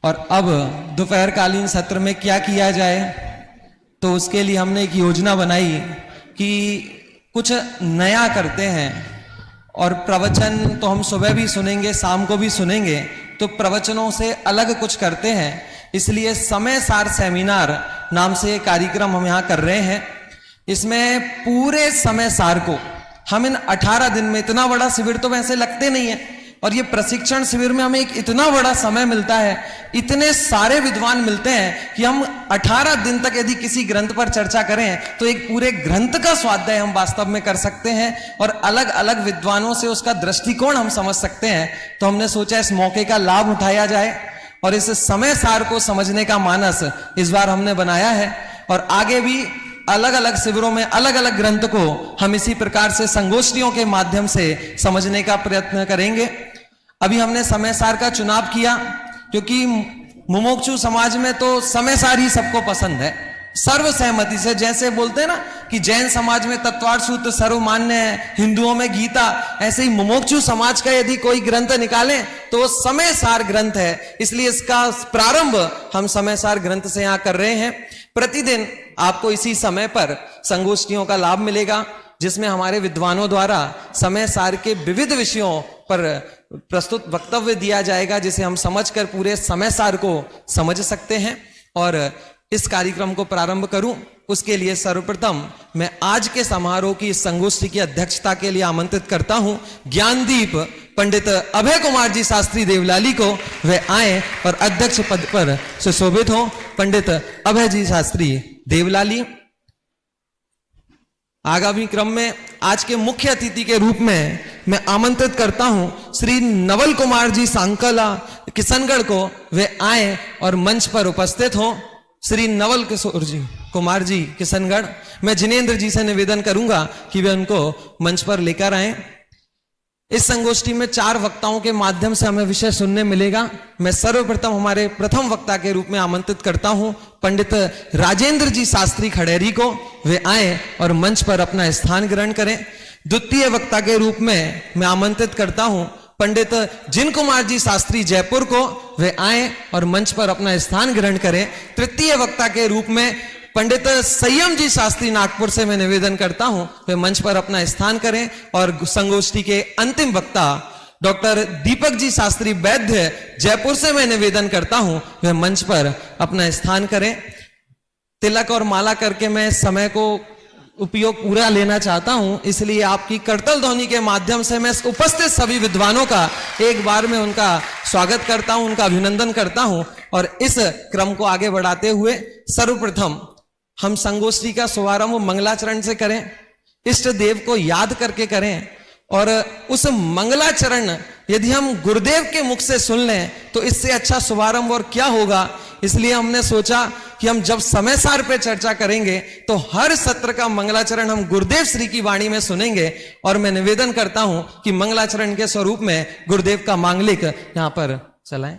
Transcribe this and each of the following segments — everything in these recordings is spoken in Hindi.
और अब दोपहरकालीन सत्र में क्या किया जाए, तो उसके लिए हमने एक योजना बनाई कि कुछ नया करते हैं। और प्रवचन तो हम सुबह भी सुनेंगे, शाम को भी सुनेंगे, तो प्रवचनों से अलग कुछ करते हैं। इसलिए समय सार सेमिनार नाम से एक कार्यक्रम हम यहाँ कर रहे हैं। इसमें पूरे समय सार को हम इन 18 दिन में, इतना बड़ा शिविर तो वैसे लगते नहीं है, और ये प्रशिक्षण शिविर में हमें एक इतना बड़ा समय मिलता है, इतने सारे विद्वान मिलते हैं कि हम 18 दिन तक यदि किसी ग्रंथ पर चर्चा करें तो एक पूरे ग्रंथ का स्वाध्याय हम वास्तव में कर सकते हैं और अलग अलग विद्वानों से उसका दृष्टिकोण हम समझ सकते हैं। तो हमने सोचा इस मौके का लाभ उठाया जाए और इस समय सार को समझने का मानस इस बार हमने बनाया है। और आगे भी अलग अलग शिविरों में अलग अलग ग्रंथ को हम इसी प्रकार से संगोष्ठियों के माध्यम से समझने का प्रयत्न करेंगे। अभी हमने समय सार का चुनाव किया क्योंकि मुमुक्षु समाज में तो समय सार ही सबको पसंद है, सर्वसहमति से। जैसे बोलते हैं ना कि जैन समाज में तत्वार्थ सूत्र सर्वमान्य है, हिंदुओं में गीता, ऐसे ही मुमुक्षु समाज का यदि कोई ग्रंथ निकालें तो वो समय सार ग्रंथ है। इसलिए इसका प्रारंभ हम समय सार ग्रंथ से यहाँ कर रहे हैं। प्रतिदिन आपको इसी समय पर संगोष्ठियों का लाभ मिलेगा, जिसमें हमारे विद्वानों द्वारा समय सार के विविध विषयों पर प्रस्तुत वक्तव्य दिया जाएगा, जिसे हम समझकर पूरे समय सार को समझ सकते हैं। और इस कार्यक्रम को प्रारंभ करूं उसके लिए सर्वप्रथम मैं आज के समारोह की इस संगोष्ठी की अध्यक्षता के लिए आमंत्रित करता हूं ज्ञानदीप पंडित अभय कुमार जी शास्त्री देवलाली को। वे आए और अध्यक्ष पद पर सुशोभित हो। पंडित अभय जी शास्त्री देवलाली। आगामी क्रम में आज के मुख्य अतिथि के रूप में मैं आमंत्रित करता हूं श्री नवल कुमार जी सांकला किशनगढ़ को। वे आए और मंच पर उपस्थित हो। श्री नवल किशोर जी कुमार जी किशनगढ़। मैं जिनेन्द्र जी से निवेदन करूंगा कि वे उनको मंच पर लेकर आए। इस संगोष्ठी में 4 वक्ताओं के माध्यम से हमें विषय सुनने मिलेगा। मैं सर्वप्रथम हमारे प्रथम वक्ता के रूप में आमंत्रित करता हूं पंडित राजेंद्र जी शास्त्री खड़ेरी को। वे आए और मंच पर अपना स्थान ग्रहण करें। द्वितीय वक्ता के रूप में मैं आमंत्रित करता हूं पंडित जिन कुमार जी शास्त्री जयपुर को। वे आए और मंच पर अपना स्थान ग्रहण करें। तृतीय वक्ता के रूप में पंडित संयम जी शास्त्री नागपुर से मैं निवेदन करता हूं वे मंच पर अपना स्थान करें। और संगोष्ठी के अंतिम वक्ता डॉक्टर दीपक जी शास्त्री वैद्य जयपुर से मैं निवेदन करता हूं वे मंच पर अपना स्थान करें। तिलक और माला करके मैं समय को उपयोग पूरा लेना चाहता हूं, इसलिए आपकी करतल ध्वनि के माध्यम से मैं उपस्थित सभी विद्वानों का एक बार में उनका स्वागत करता हूं, उनका अभिनंदन करता हूं। और इस क्रम को आगे बढ़ाते हुए सर्वप्रथम हम संगोष्ठी का शुभारंभ मंगलाचरण से करें, इष्ट देव को याद करके करें। और उस मंगलाचरण यदि हम गुरुदेव के मुख से सुन लें तो इससे अच्छा शुभारंभ और क्या होगा। इसलिए हमने सोचा कि हम जब समय सार पे चर्चा करेंगे तो हर सत्र का मंगलाचरण हम गुरुदेव श्री की वाणी में सुनेंगे। और मैं निवेदन करता हूं कि मंगलाचरण के स्वरूप में गुरुदेव का मांगलिक यहां पर चलाएं।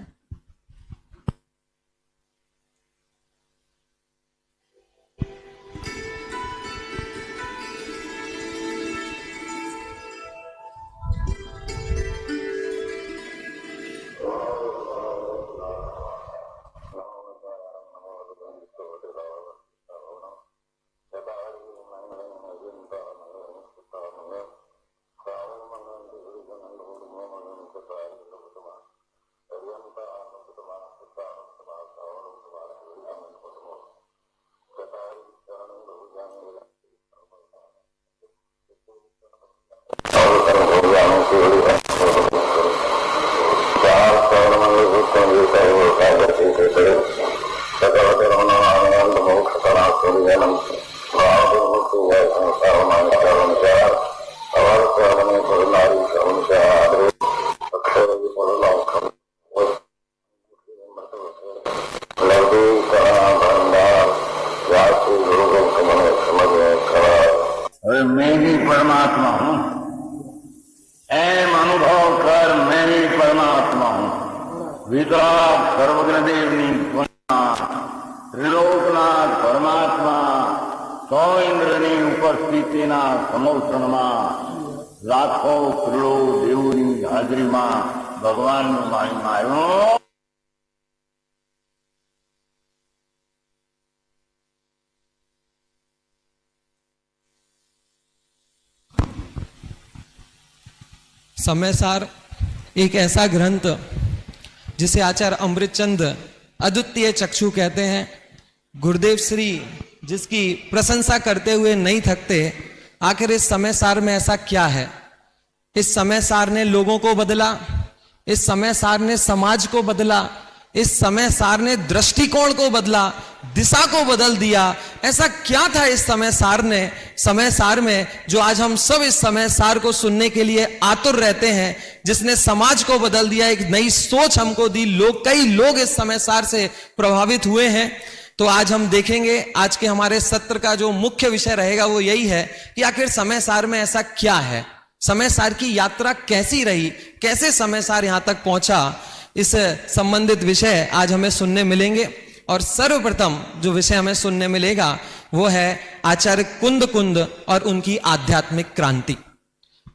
मैं भी परमात्मा हूं, एम अनुभव कर मैं भी परमात्मा हूं। वितराग सर्वज्ञ देवनी त्रिलोकनाथ परमात्मा सौ इंद्રની ઉપસ્થિતિના સમોસણમાં લાખો કરોડો દેવોની હાજરીમાં ભગવાનનું મહિમા આવ્યો। समय सार एक ऐसा ग्रंथ जिसे आचार्य अमृतचंद अद्वितीय चक्षु कहते हैं। गुरुदेव श्री जिसकी प्रशंसा करते हुए नहीं थकते। आखिर इस समय सार में ऐसा क्या है? इस समय सार ने लोगों को बदला, इस समय सार ने समाज को बदला, इस समय सार ने दृष्टिकोण को बदला, दिशा को बदल दिया। ऐसा क्या था इस समय सार में जो आज हम सब इस समय सार को सुनने के लिए आतुर रहते हैं, जिसने समाज को बदल दिया, एक नई सोच हमको दी। कई लोग इस समय सार से प्रभावित हुए हैं। तो आज हम देखेंगे, आज के हमारे सत्र का जो मुख्य विषय रहेगा वो यही है कि आखिर समय सार में ऐसा क्या है, समय सार की यात्रा कैसी रही, कैसे समय सार यहां तक पहुंचा। इस संबंधित विषय आज हमें सुनने मिलेंगे। और सर्वप्रथम जो विषय हमें सुनने मिलेगा वो है आचार्य कुंद और उनकी आध्यात्मिक क्रांति,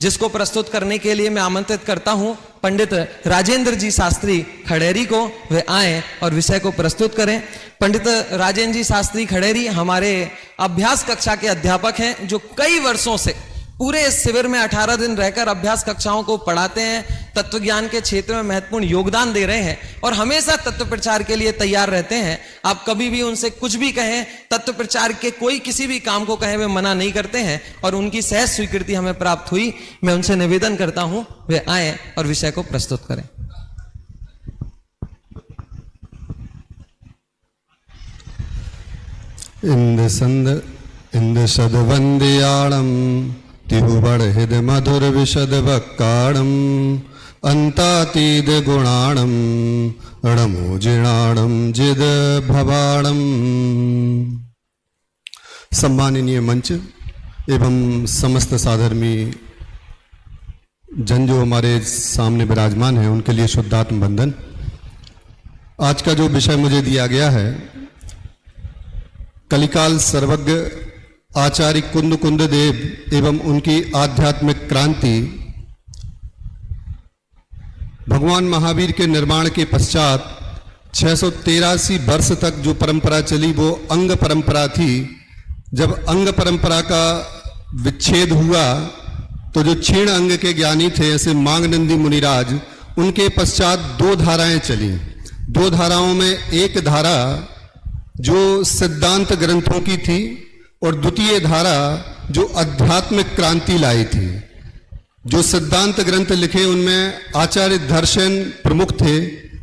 जिसको प्रस्तुत करने के लिए मैं आमंत्रित करता हूं पंडित राजेंद्र जी शास्त्री खड़ेरी को। वे आए और विषय को प्रस्तुत करें। पंडित राजेंद्र जी शास्त्री खड़ेरी हमारे अभ्यास कक्षा के अध्यापक हैं, जो कई वर्षों से पूरे इस शिविर में 18 दिन रहकर अभ्यास कक्षाओं को पढ़ाते हैं, तत्व ज्ञान के क्षेत्र में महत्वपूर्ण योगदान दे रहे हैं और हमेशा तत्व प्रचार के लिए तैयार रहते हैं। आप कभी भी उनसे कुछ भी कहें, तत्व प्रचार के कोई किसी भी काम को कहें, वे मना नहीं करते हैं और उनकी सहज स्वीकृति हमें प्राप्त हुई। मैं उनसे निवेदन करता हूं वे आए और विषय को प्रस्तुत करें। इंद सदवंदयाणम तिहुबड़ हृद मधुर विशद वक्काणम अंतातीद गुणाणम रणमोजिणाणम जिद भवाणम। सम्माननीय मंच एवं समस्त साधर्मी जन जो हमारे सामने विराजमान हैं, उनके लिए शुद्धात्म वंदन। आज का जो विषय मुझे दिया गया है, कलिकाल सर्वज्ञ आचार्य कुंद देव एवं उनकी आध्यात्मिक क्रांति। भगवान महावीर के निर्माण के पश्चात 683 वर्ष तक जो परंपरा चली वो अंग परंपरा थी। जब अंग परंपरा का विच्छेद हुआ तो जो क्षीण अंग के ज्ञानी थे, ऐसे मांगनंदी मुनिराज, उनके पश्चात 2 धाराएं चली। 2 धाराओं में एक धारा जो सिद्धांत ग्रंथों की थी और द्वितीय धारा जो आध्यात्मिक क्रांति लाई थी। जो सिद्धांत ग्रंथ लिखे उनमें आचार्य दर्शन प्रमुख थे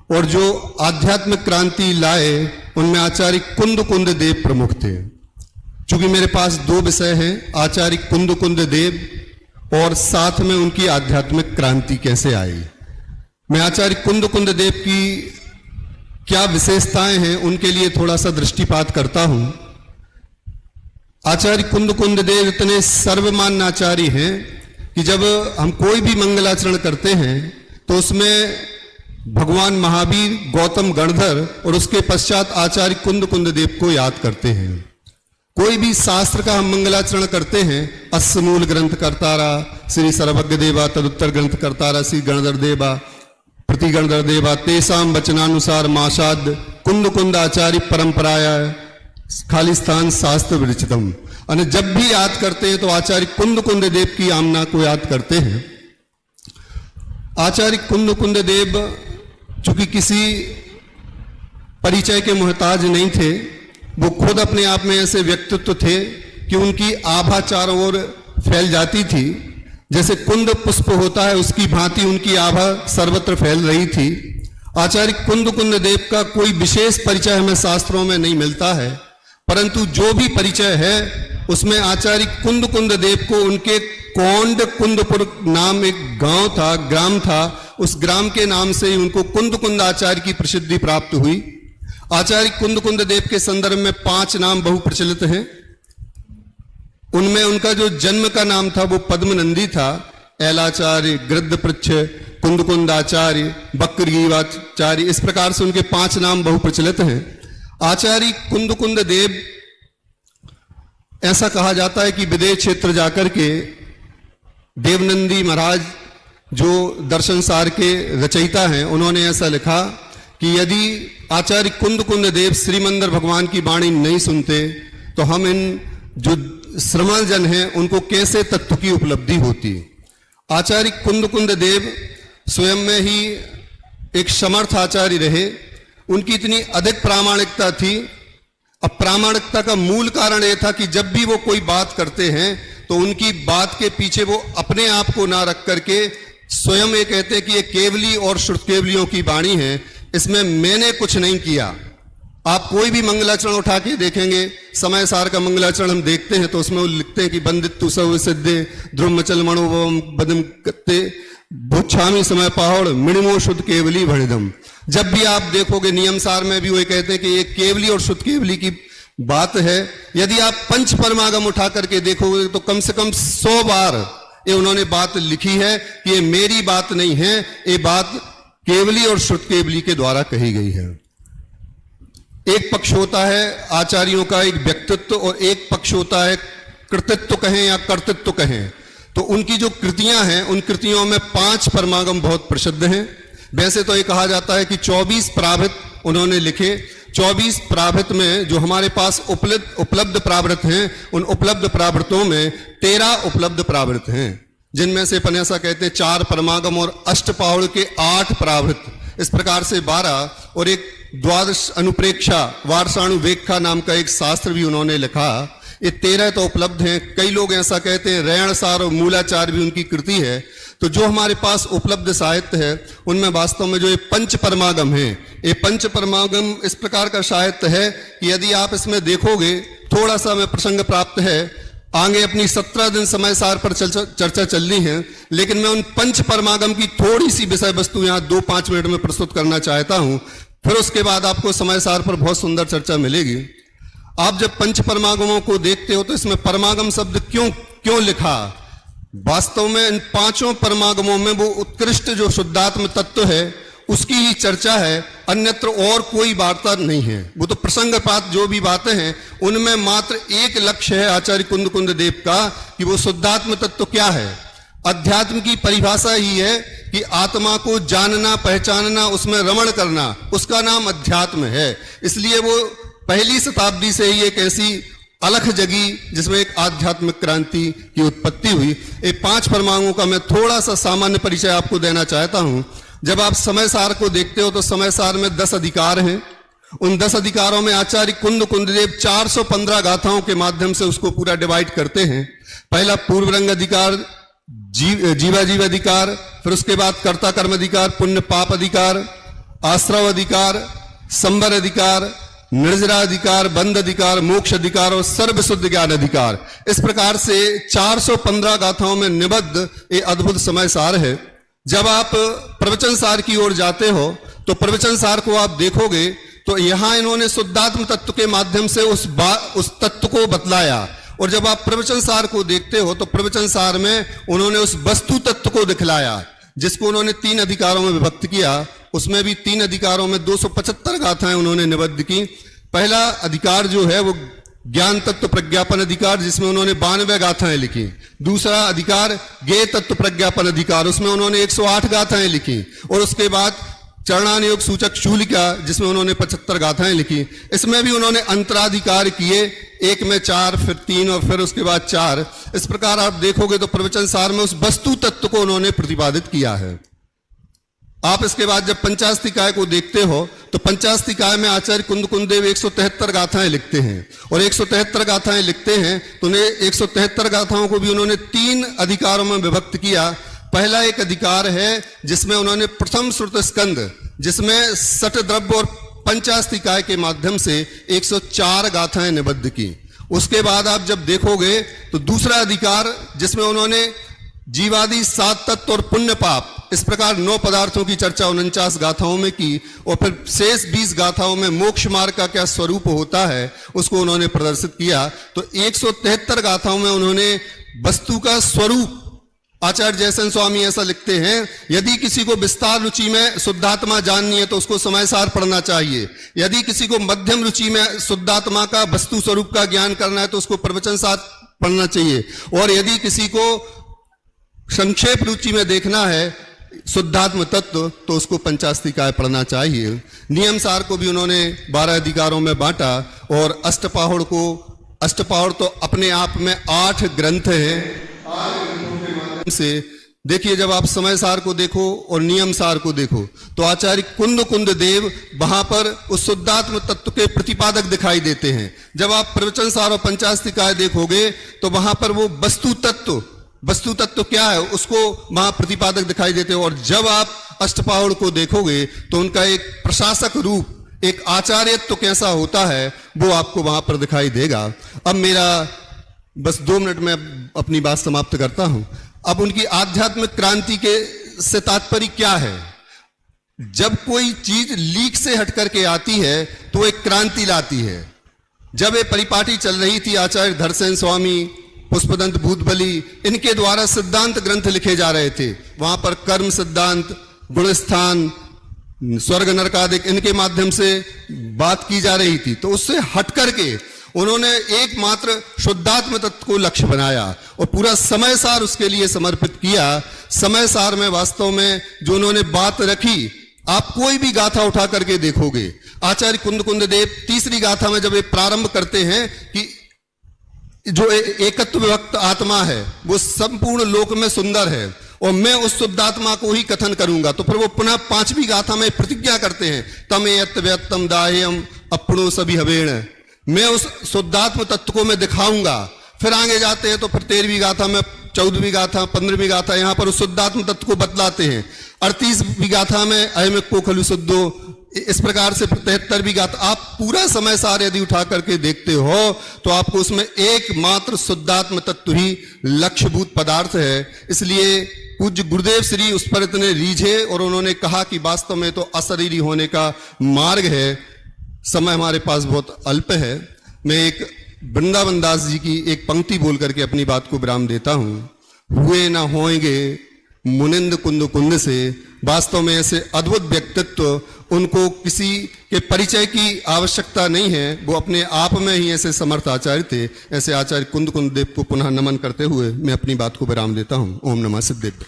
और जो आध्यात्मिक क्रांति लाए उनमें आचार्य कुंद देव प्रमुख थे। चूंकि मेरे पास 2 विषय हैं, आचार्य कुंद देव और साथ में उनकी आध्यात्मिक क्रांति कैसे आई। मैं आचार्य कुंद देव की क्या विशेषताएं हैं उनके लिए थोड़ा सा दृष्टिपात करता हूं। आचार्य कुंद देव इतने सर्वमान्य आचार्य हैं कि जब हम कोई भी मंगलाचरण करते हैं तो उसमें भगवान महावीर, गौतम गणधर और उसके पश्चात आचार्य कुंद देव को याद करते हैं। कोई भी शास्त्र का हम मंगलाचरण करते हैं, अस्मूल ग्रंथ करतारा श्री सर्वज्ञ देवा, तदुत्तर ग्रंथ करतारा श्री गणधर देवा, प्रतिगणधर देवा, तेसाम वचनानुसार माशाद कुंद आचार्य परंपराया खालिस्तान शास्त्र विरचितम। और जब भी याद करते हैं तो आचार्य कुंद देव की आमना को याद करते हैं। आचार्य कुंद देव चूंकि किसी परिचय के मोहताज नहीं थे, वो खुद अपने आप में ऐसे व्यक्तित्व थे कि उनकी आभा चारों ओर फैल जाती थी। जैसे कुंद पुष्प होता है उसकी भांति उनकी आभा सर्वत्र फैल रही थी। आचार्य कुंद देव का कोई विशेष परिचय हमें शास्त्रों में नहीं मिलता है, परंतु जो भी परिचय है उसमें आचार्य कुंद देव को उनके कौंड कुंदपुर नाम एक गांव था, ग्राम था, उस ग्राम के नाम से ही उनको कुंद आचार्य की प्रसिद्धि प्राप्त हुई। आचार्य कुंद देव के संदर्भ में 5 नाम बहु प्रचलित हैं। उनमें उनका जो जन्म का नाम था वो पद्मनंदी था। ऐलाचार्य, गृद्ध पृच्छ, कुंद आचार्य, बक्रगीवाचार्य, इस प्रकार से उनके 5 नाम बहु प्रचलित हैं। आचार्य कुंद देव ऐसा कहा जाता है कि विदेश क्षेत्र जाकर के देवनंदी महाराज जो दर्शन सार के रचयिता हैं, उन्होंने ऐसा लिखा कि यदि आचार्य कुंद देव श्रीमंदर भगवान की वाणी नहीं सुनते तो हम इन जो श्रमण जन हैं उनको कैसे तत्व की उपलब्धि होती। आचार्य कुंद देव स्वयं में ही एक समर्थ आचार्य रहे। उनकी इतनी अधिक प्रामाणिकता थी। अब प्रामाणिकता का मूल कारण यह था कि जब भी वो कोई बात करते हैं तो उनकी बात के पीछे वो अपने आप को ना रख करके स्वयं ये कहते हैं कि ये केवली और श्रुतकेवलियों की वाणी है, इसमें मैंने कुछ नहीं किया। आप कोई भी मंगलाचरण उठा के देखेंगे, समय सार का मंगलाचरण हम देखते हैं तो उसमें वो लिखते हैं कि बंदित्तु सब सिद्धे ध्रुव मचल मनोभवम बदम कत्ते भुच्छामी समय पहाड़ मिणिमो शुद्ध केवली भणिदम। जब भी आप देखोगे नियम सार में भी वही कहते हैं कि ये केवली और शुद्ध केवली की बात है। यदि आप पंच परमागम उठा करके देखोगे तो कम से कम 100 बार ये उन्होंने बात लिखी है कि ये मेरी बात नहीं है, ये बात केवली और शुद्ध केवली के द्वारा कही गई है। एक पक्ष होता है आचार्यों का एक व्यक्तित्व और एक पक्ष होता है कृतित्व कहें या कर्तृत्व कहें। तो उनकी जो कृतियां हैं उन कृतियों में 5 परमागम बहुत प्रसिद्ध हैं। वैसे तो ये कहा जाता है कि 24 प्रावृत उन्होंने लिखे। 24 प्रावृत में जो हमारे पास उपलब्ध प्रावृत हैं उन उपलब्ध प्रावृतों में 13 उपलब्ध प्रावृत हैं, जिनमें से अपन ऐसा कहते हैं 4 परमागम और अष्टपाहुड़ के 8 प्रावृत, इस प्रकार से 12 और एक द्वादश अनुप्रेक्षा वारसाणु वेख्या नाम का एक शास्त्र भी उन्होंने लिखा। ये 13 तो उपलब्ध हैं। कई लोग ऐसा कहते हैं रैणसार और मूलाचार भी उनकी कृति है। तो जो हमारे पास उपलब्ध साहित्य है उनमें वास्तव में जो ये पंच परमागम है, ये पंच परमागम इस प्रकार का साहित्य है कि यदि आप इसमें देखोगे, थोड़ा सा में प्रसंग प्राप्त है, आगे अपनी 17 दिन समय सार पर चर्चा चलनी है, लेकिन मैं उन पंच परमागम की थोड़ी सी विषय वस्तु यहाँ 2-5 मिनट में प्रस्तुत करना चाहता हूं। फिर उसके बाद आपको समय सार पर बहुत सुंदर चर्चा मिलेगी। आप जब पंच परमागमों को देखते हो तो इसमें परमागम शब्द क्यों लिखा? वास्तव में इन 5 परमागमों में वो उत्कृष्ट जो शुद्धात्म तत्व है उसकी ही चर्चा है, अन्यत्र और कोई वार्ता नहीं है। वो तो प्रसंगपात जो भी बातें हैं उनमें मात्र एक लक्ष्य है आचार्य कुंद देव का कि वो शुद्धात्म तत्व क्या है। अध्यात्म की परिभाषा ही है कि आत्मा को जानना, पहचानना, उसमें रमण करना, उसका नाम अध्यात्म है। इसलिए वो पहली शताब्दी से ही एक ऐसी अलख जगी जिसमें एक आध्यात्मिक क्रांति की उत्पत्ति हुई। ये 5 परमाणुओं का मैं थोड़ा सा सामान्य परिचय आपको देना चाहता हूं। जब आप समय सार को देखते हो तो समय सार में 10 अधिकार हैं। उन 10 अधिकारों में आचार्य कुंददेव 415 गाथाओं के माध्यम से उसको पूरा डिवाइड करते हैं। पहला पूर्व रंग अधिकार, जीवाजीव अधिकार, फिर उसके बाद कर्ता कर्म अधिकार, पुण्य पाप अधिकार, आश्रव अधिकार, संवर अधिकार, निर्जरा अधिकार, बंध अधिकार, मोक्ष अधिकार और सर्वशुद्ध ज्ञान अधिकार। इस प्रकार से 415 गाथाओं में निबद्ध ये अद्भुत समय सार है। जब आप प्रवचन सार की ओर जाते हो तो प्रवचन सार को आप देखोगे तो यहां इन्होंने शुद्धात्म तत्व के माध्यम से उस तत्व को बतलाया। और जब आप प्रवचन सार को देखते हो तो प्रवचन सार में उन्होंने उस वस्तु तत्व को दिखलाया, जिसको उन्होंने 3 अधिकारों में विभक्त किया। उसमें भी 3 अधिकारों में 275 गाथाएं उन्होंने निबद्ध की। पहला अधिकार जो है वो ज्ञान तत्व प्रज्ञापन अधिकार, जिसमें उन्होंने 92 गाथाएं लिखी। दूसरा अधिकार ज्ञेय तत्व प्रज्ञापन अधिकार, उसमें उन्होंने 108 गाथाएं लिखी। और उसके बाद चरणानुयोग सूचक शूलिका, जिसमें उन्होंने 75 गाथाएं लिखी। इसमें भी उन्होंने अंतराधिकार किए, एक में 4, फिर 3 और फिर उसके बाद 4। इस प्रकार आप देखोगे तो प्रवचन सार में उस वस्तु तत्व को उन्होंने प्रतिपादित किया है। आप इसके बाद जब पंचास्तिकाय को देखते हो तो पंचास्तिकाय में आचार्य कुंददेव 173 गाथाएं लिखते हैं। और 173 गाथाएं लिखते हैं तो उन्हें 173 गाथाओं को भी उन्होंने 3 अधिकारों में विभक्त किया। पहला एक अधिकार है जिसमें उन्होंने प्रथम श्रुत स्कंद, जिसमें सठ द्रव्य और पंचास्तिकाय के माध्यम से 104 गाथाएं निबद्ध की। उसके बाद आप जब देखोगे तो दूसरा अधिकार जिसमें उन्होंने जीवादि 7 तत्व और पुण्य पाप, इस प्रकार 9 पदार्थों की चर्चा 49 गाथाओं में की। और फिर शेष 20 गाथाओं में मोक्ष मार्ग का क्या स्वरूप होता है उसको उन्होंने प्रदर्शित किया। तो 173 गाथाओं में उन्होंने वस्तु का स्वरूप, आचार्य जयसेन स्वामी ऐसा लिखते हैं, यदि किसी को विस्तार रुचि में शुद्धात्मा जाननी है तो उसको समय सार पढ़ना चाहिए। यदि किसी को मध्यम रुचि में शुद्धात्मा का वस्तु स्वरूप का ज्ञान करना है तो उसको प्रवचन सार पढ़ना चाहिए। और यदि किसी को संक्षेप रुचि में देखना है शुद्धात्म तत्व तो उसको पंचास्तिकाय पढ़ना चाहिए। नियम सार को भी उन्होंने 12 अधिकारों में बांटा। और अष्टपाहुड़ तो अपने आप में 8 ग्रंथ हैं। 8 ग्रंथों के माध्यम से देखिए, जब आप समय सार को देखो और नियम सार को देखो तो आचार्य कुंद कुंद देव वहां पर उस शुद्धात्म तत्व के प्रतिपादक दिखाई देते हैं। जब आप प्रवचन सार और पंचास्तिकाय देखोगे तो वहां पर वो वस्तु तत्व क्या है उसको वहां प्रतिपादक दिखाई देते हैं। और जब आप अष्टपावड़ को देखोगे तो उनका एक प्रशासक रूप, एक आचार्यत्व कैसा होता है वो आपको वहां पर दिखाई देगा। अब मेरा बस 2 मिनट में अपनी बात समाप्त करता हूं। अब उनकी आध्यात्मिक क्रांति के से तात्पर्य क्या है? जब कोई चीज लीक से हट करके आती है तो एक क्रांति लाती है। जब ये परिपाटी चल रही थी, आचार्य धरसेन स्वामी, पुष्पदंत भूतबली, इनके द्वारा सिद्धांत ग्रंथ लिखे जा रहे थे। वहां पर कर्म सिद्धांत, गुणस्थान, स्वर्ग नरकादिक, इनके माध्यम से बात की जा रही थी। तो उससे हट करके उन्होंने एकमात्र शुद्धात्म तत्व को लक्ष्य बनाया और पूरा समय सार उसके लिए समर्पित किया। समय सार में वास्तव में जो उन्होंने बात रखी, आप कोई भी गाथा उठा करके देखोगे, आचार्य कुंद कुंद देव तीसरी गाथा में जब ये प्रारंभ करते हैं कि जो एकत्व विभक्त आत्मा है वो संपूर्ण लोक में सुंदर है और मैं उस शुद्धात्मा को ही कथन करूंगा, तो फिर वो पुनः 5वीं गाथा में प्रतिज्ञा करते हैं, तम यत् व्यक्तम दाह्यम अपनो सभी हवेण, मैं उस शुद्धात्म तत्व को मैं दिखाऊंगा। फिर आगे जाते हैं तो फिर 13वीं गाथा में, 14वीं गाथा, 15वीं गाथा, यहां पर उस शुद्धात्म तत्व को बतलाते हैं। 38वीं गाथा में अयमिक को खलु शुद्धो, इस प्रकार से 73वीं गाथा। आप पूरा समय सार यदि उठा करके देखते हो तो आपको उसमें एकमात्र शुद्धात्म तत्व ही लक्ष्यभूत पदार्थ है। इसलिए पूज्य गुरुदेव श्री उस पर इतने रीझे और उन्होंने कहा कि वास्तव में तो अशरीरी होने का मार्ग है। समय हमारे पास बहुत अल्प है। मैं एक वृंदावन दास जी की एक पंक्ति बोल करके अपनी बात को विराम देता हूं। हुए ना होएंगे मुनिंद कुंद कुंद से। वास्तव में ऐसे अद्भुत व्यक्तित्व, उनको किसी के परिचय की आवश्यकता नहीं है, वो अपने आप में ही ऐसे समर्थ आचार्य थे। ऐसे आचार्य कुंद कुंद देव को पुनः नमन करते हुए मैं अपनी बात को विराम देता हूं। ओम नमः सिद्धेभ्य।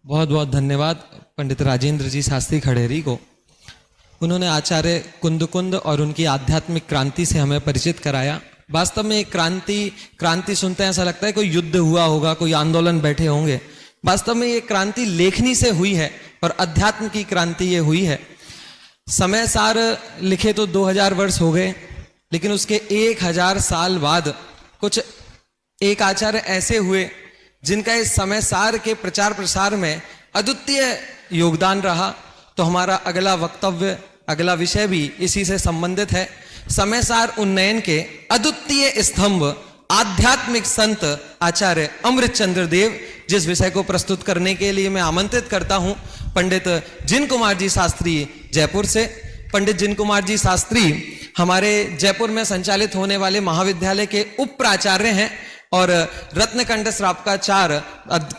बहुत बहुत धन्यवाद पंडित राजेंद्र जी शास्त्री खड़ेरी को। उन्होंने आचार्य कुंद कुंद और उनकी आध्यात्मिक क्रांति से हमें परिचित कराया। वास्तव में क्रांति सुनते हैं ऐसा लगता है कोई युद्ध हुआ होगा, कोई आंदोलन बैठे होंगे। वास्तव में ये क्रांति लेखनी से हुई है और अध्यात्म की क्रांति ये हुई है। समय सार लिखे तो 2000 वर्ष हो गए, लेकिन उसके 1000 साल बाद कुछ एक आचार्य ऐसे हुए जिनका इस समय सार के प्रचार प्रसार में अद्वितीय योगदान रहा। तो हमारा अगला वक्तव्य, अगला विषय भी इसी से संबंधित है। समय सार उन्नयन के अद्वितीय स्तंभ आध्यात्मिक संत आचार्य अमृत चंद्र देव, जिस विषय को प्रस्तुत करने के लिए मैं आमंत्रित करता हूं पंडित जिन कुमार जी शास्त्री जयपुर से। पंडित जिन कुमार जी शास्त्री हमारे जयपुर में संचालित होने वाले महाविद्यालय के उप प्राचार्य हैं और रत्नकंठ श्रावकाचार्य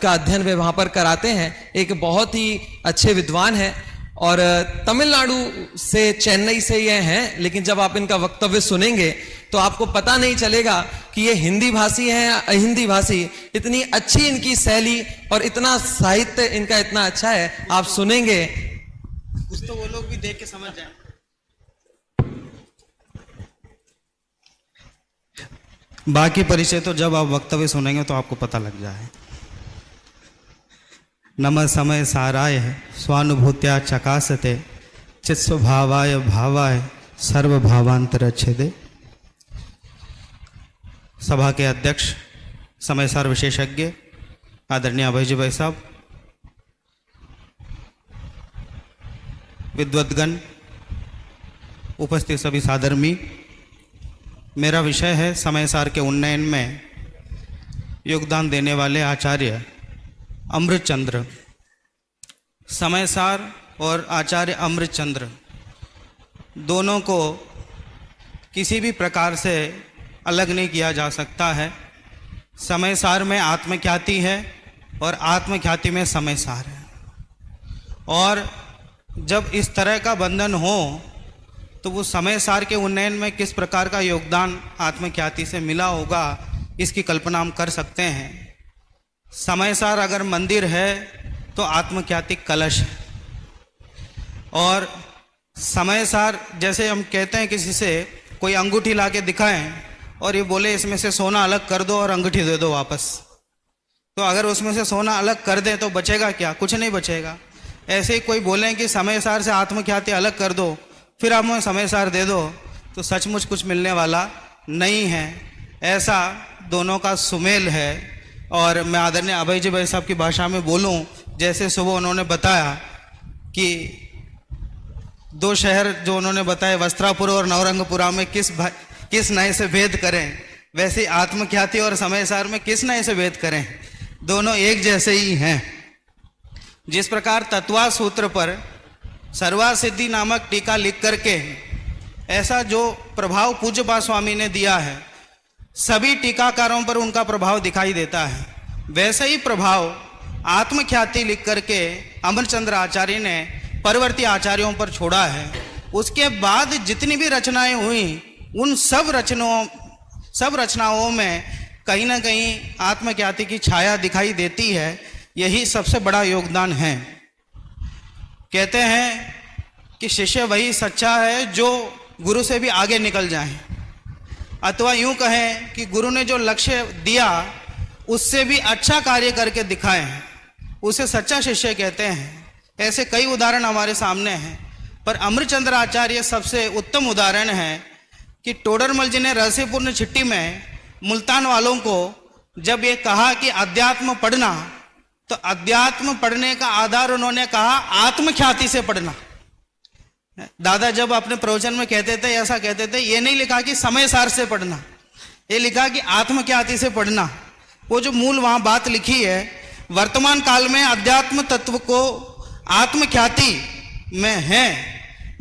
का अध्ययन वे वहां पर कराते हैं। एक बहुत ही अच्छे विद्वान हैं और तमिलनाडु से, चेन्नई से ये हैं, लेकिन जब आप इनका वक्तव्य सुनेंगे तो आपको पता नहीं चलेगा कि ये हिंदी भाषी है या अहिंदी भाषी। इतनी अच्छी इनकी शैली और इतना साहित्य इनका इतना अच्छा है, आप सुनेंगे कुछ तो वो लोग भी देख के समझ जाए। बाकी परिचय तो जब आप वक्तव्य सुनेंगे तो आपको पता लग जाए। नमः समय साराय स्वानुभूत्या चकासते चित्स्वभावाय भावाय सर्वभावांतरच्छेदे। सभा के अध्यक्ष, समय सार विशेषज्ञ आदरणीय अभय जी भाई साहब, विद्वद्गण, उपस्थित सभी साधर्मी, मेरा विषय है समय सार के उन्नयन में योगदान देने वाले आचार्य अमृत चंद्र। समय सार और आचार्य अमृत चंद्र दोनों को किसी भी प्रकार से अलग नहीं किया जा सकता है। समय सार में आत्मख्याति है और आत्मख्याति में समय सार है। और जब इस तरह का बंधन हो तो वो समय सार के उन्नयन में किस प्रकार का योगदान आत्मख्याति से मिला होगा, इसकी कल्पना हम कर सकते हैं। समय सार अगर मंदिर है तो आत्मख्याति कलश है। और समय सार, जैसे हम कहते हैं किसी से कोई अंगूठी ला के दिखाएं और ये बोले इसमें से सोना अलग कर दो और अंगूठी दे दो वापस। तो अगर उसमें से सोना अलग कर दें तो बचेगा क्या? कुछ नहीं बचेगा। ऐसे ही कोई बोलें कि समय सार से आत्मख्याति अलग कर दो फिर हमें समय सार दे दो, तो सचमुच कुछ मिलने वाला नहीं है। ऐसा दोनों का सुमेल है। और मैं आदरणीय अभय जी भाई साहब की भाषा में बोलूं, जैसे सुबह उन्होंने बताया कि दो शहर जो उन्होंने बताए वस्त्रापुर और नवरंगपुरा में किस नए से भेद करें, वैसे आत्मख्याति और समय सार में किस नए से भेद करें, दोनों एक जैसे ही हैं। जिस प्रकार तत्वा सूत्र पर सर्वा सिद्धि नामक टीका लिख करके ऐसा जो प्रभाव पूज्य बा स्वामी ने दिया है, सभी टीकाकारों पर उनका प्रभाव दिखाई देता है, वैसे ही प्रभाव आत्मख्याति लिख करके अमरचंद्र आचार्य ने परवर्ती आचार्यों पर छोड़ा है। उसके बाद जितनी भी रचनाएं हुई उन सब रचनाओं में कहीं ना कहीं आत्मख्याति की छाया दिखाई देती है। यही सबसे बड़ा योगदान है। कहते हैं कि शिष्य वही सच्चा है जो गुरु से भी आगे निकल जाए, अथवा यूं कहें कि गुरु ने जो लक्ष्य दिया उससे भी अच्छा कार्य करके दिखाएं, उसे सच्चा शिष्य कहते हैं। ऐसे कई उदाहरण हमारे सामने हैं, पर अमरचंद्र आचार्य सबसे उत्तम उदाहरण है कि टोडरमल जी ने रहस्यपूर्ण चिट्ठी में मुल्तान वालों को जब ये कहा कि अध्यात्म पढ़ना, तो अध्यात्म पढ़ने का आधार उन्होंने कहा आत्मख्याति से पढ़ना। दादा जब अपने प्रवचन में कहते थे, ऐसा कहते थे, ये नहीं लिखा कि समय सार से पढ़ना, ये लिखा कि आत्मख्याति से पढ़ना। वो जो मूल वहां बात लिखी है, वर्तमान काल में अध्यात्म तत्व को आत्मख्याति में है,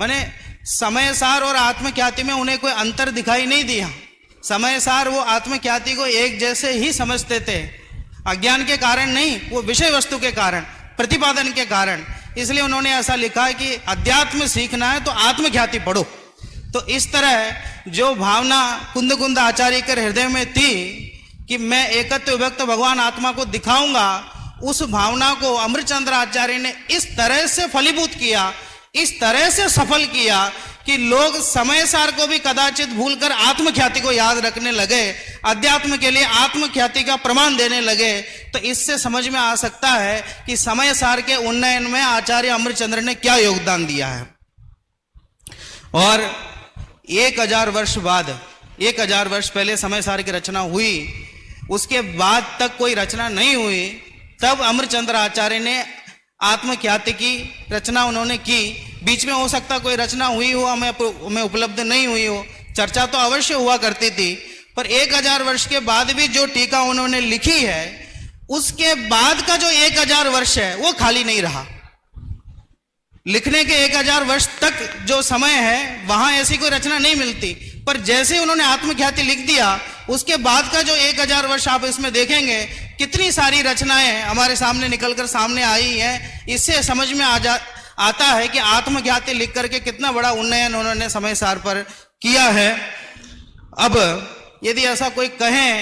माने समय सार और आत्मख्याति में उन्हें कोई अंतर दिखाई नहीं दिया। समय सार वो आत्मख्याति को एक जैसे ही समझते थे, अज्ञान के कारण नहीं, वो विषय वस्तु के कारण, प्रतिपादन के कारण। इसलिए उन्होंने ऐसा लिखा है कि अध्यात्म सीखना है तो आत्मख्याति पढ़ो। तो इस तरह जो भावना कुंद आचार्य के हृदय में थी कि मैं एकत्व विभक्त भगवान आत्मा को दिखाऊंगा, उस भावना को अमरचंद्र आचार्य ने इस तरह से फलीभूत किया, इस तरह से सफल किया कि लोग समय सार को भी कदाचित भूलकर आत्मख्याति को याद रखने लगे, अध्यात्म के लिए आत्मख्याति का प्रमाण देने लगे। तो इससे समझ में आ सकता है कि समय सार के उन्नयन में आचार्य अमरचंद्र ने क्या योगदान दिया है। और 1000 वर्ष बाद, 1000 वर्ष पहले समय सार की रचना हुई, उसके बाद तक कोई रचना नहीं हुई, तब अमरचंद्र आचार्य ने आत्मख्याति की रचना उन्होंने की। बीच में हो सकता कोई रचना हुई हो, हमें उपलब्ध नहीं हुई हो, चर्चा तो अवश्य हुआ करती थी, पर 1000 वर्ष के बाद भी जो टीका उन्होंने लिखी है, उसके बाद का जो 1000 वर्ष है वो खाली नहीं रहा। लिखने के 1000 वर्ष तक जो समय है वहां ऐसी कोई रचना नहीं मिलती, पर जैसे उन्होंने आत्मख्याति लिख दिया, उसके बाद का जो 1000 वर्ष आप इसमें देखेंगे कितनी सारी रचनाएं हमारे सामने निकलकर सामने आई हैं। इससे समझ में आता है कि आत्मख्याति लिख करके कितना बड़ा उन्नयन उन्होंने समय सार पर किया है। अब यदि ऐसा कोई कहे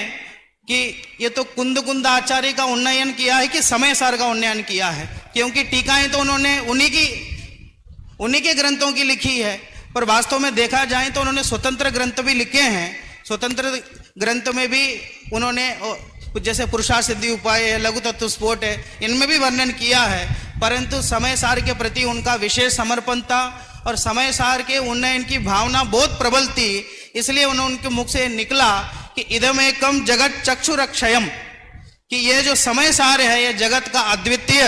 कि ये तो कुंद आचार्य का उन्नयन किया है कि समय सार का उन्नयन किया है, क्योंकि टीकाएं तो उन्होंने उन्हीं के ग्रंथों की लिखी है, पर वास्तव में देखा जाए तो उन्होंने स्वतंत्र ग्रंथ भी लिखे हैं। स्वतंत्र ग्रंथ में भी उन्होंने जैसे पुरुषार्थ सिद्धि उपाय है, लघु तत्व स्फोट है, इनमें भी वर्णन किया है, परंतु समय सार के प्रति उनका विशेष समर्पण था और समय सार के उन्नयन की भावना बहुत प्रबल थी। इसलिए उनके मुख से निकला कि इदमेकम जगत चक्षुरक्षयम, कि ये जो समय सार है ये जगत का अद्वितीय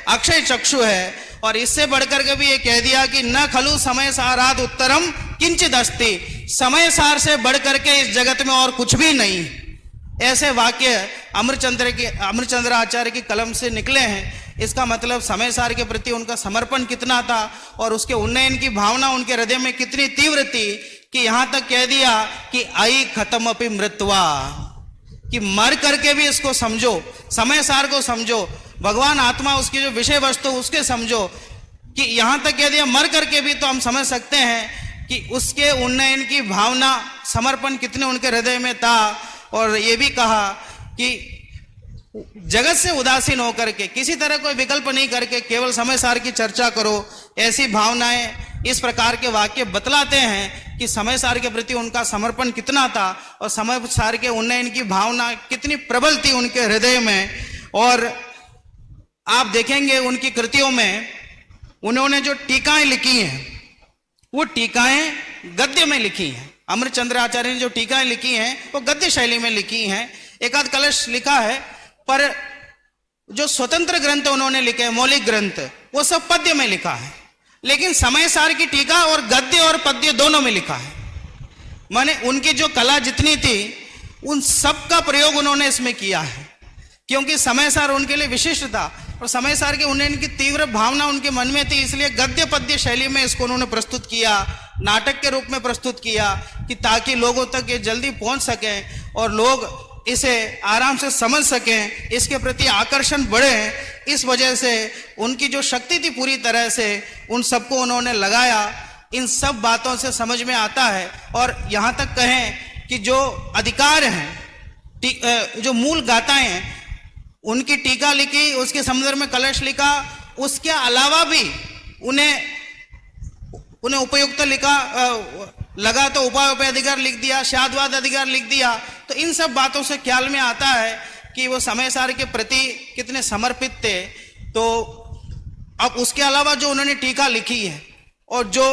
अक्षय चक्षु है। और इससे बढ़कर के भी ये कह दिया कि न खलु समय साराद उत्तरम किंचित अस्ति, समय सार से बढ़कर के इस जगत में और कुछ भी नहीं। ऐसे वाक्य अमरचंद्र आचार्य की कलम से निकले हैं। इसका मतलब समय सार के प्रति उनका समर्पण कितना था और उसके उन्नयन की भावना उनके हृदय में कितनी तीव्र थी कि यहां तक कह दिया कि आई खत्म अपि मृत्वा, कि मर करके भी इसको समझो, समय सार को समझो, भगवान आत्मा उसकी जो विषय वस्तु उसके समझो, कि यहां तक कह दिया मर करके भी तो हम समझ सकते हैं कि उसके उन्नयन की भावना, समर्पण कितने उनके हृदय में था। और ये भी कहा कि जगत से उदासीन होकर के, किसी तरह कोई विकल्प नहीं करके केवल समय सार की चर्चा करो, ऐसी भावनाएं, इस प्रकार के वाक्य बतलाते हैं कि समय सार के प्रति उनका समर्पण कितना था और समय सार के उन्नयन की भावना कितनी प्रबल थी उनके हृदय में। और आप देखेंगे उनकी कृतियों में उन्होंने जो टीकाएं लिखी हैं वो टीकाएं गद्य में लिखी हैं। अमृतचंद्र आचार्य ने जो टीकाएं लिखी हैं वो गद्य शैली में लिखी हैं। एक आध कलश लिखा है, पर जो स्वतंत्र ग्रंथ उन्होंने लिखे, मौलिक ग्रंथ, वो सब पद्य में लिखा है। लेकिन समय सार की टीका और गद्य और पद्य दोनों में लिखा है। माने उनकी जो कला जितनी थी उन सब का प्रयोग उन्होंने इसमें किया है, क्योंकि समय सार उनके लिए विशिष्ट था और समय सार के उन्नयन की तीव्र भावना उनके मन में थी। इसलिए गद्य पद्य शैली में इसको उन्होंने प्रस्तुत किया, नाटक के रूप में प्रस्तुत किया, कि ताकि लोगों तक ये जल्दी पहुंच सके और लोग इसे आराम से समझ सकें, इसके प्रति आकर्षण बढ़े। इस वजह से उनकी जो शक्ति थी पूरी तरह से उन सबको उन्होंने लगाया। इन सब बातों से समझ में आता है। और यहाँ तक कहें कि जो अधिकार हैं, जो मूल गाथाएं हैं, उनकी टीका लिखी, उसके संदर्भ में कलश लिखा, उसके अलावा भी उन्हें उपयुक्त लगा तो उपाय अधिकार लिख दिया, शादवाद अधिकार लिख दिया। तो इन सब बातों से ख्याल में आता है कि वो समय सार के प्रति कितने समर्पित थे। तो अब उसके अलावा जो उन्होंने टीका लिखी है और जो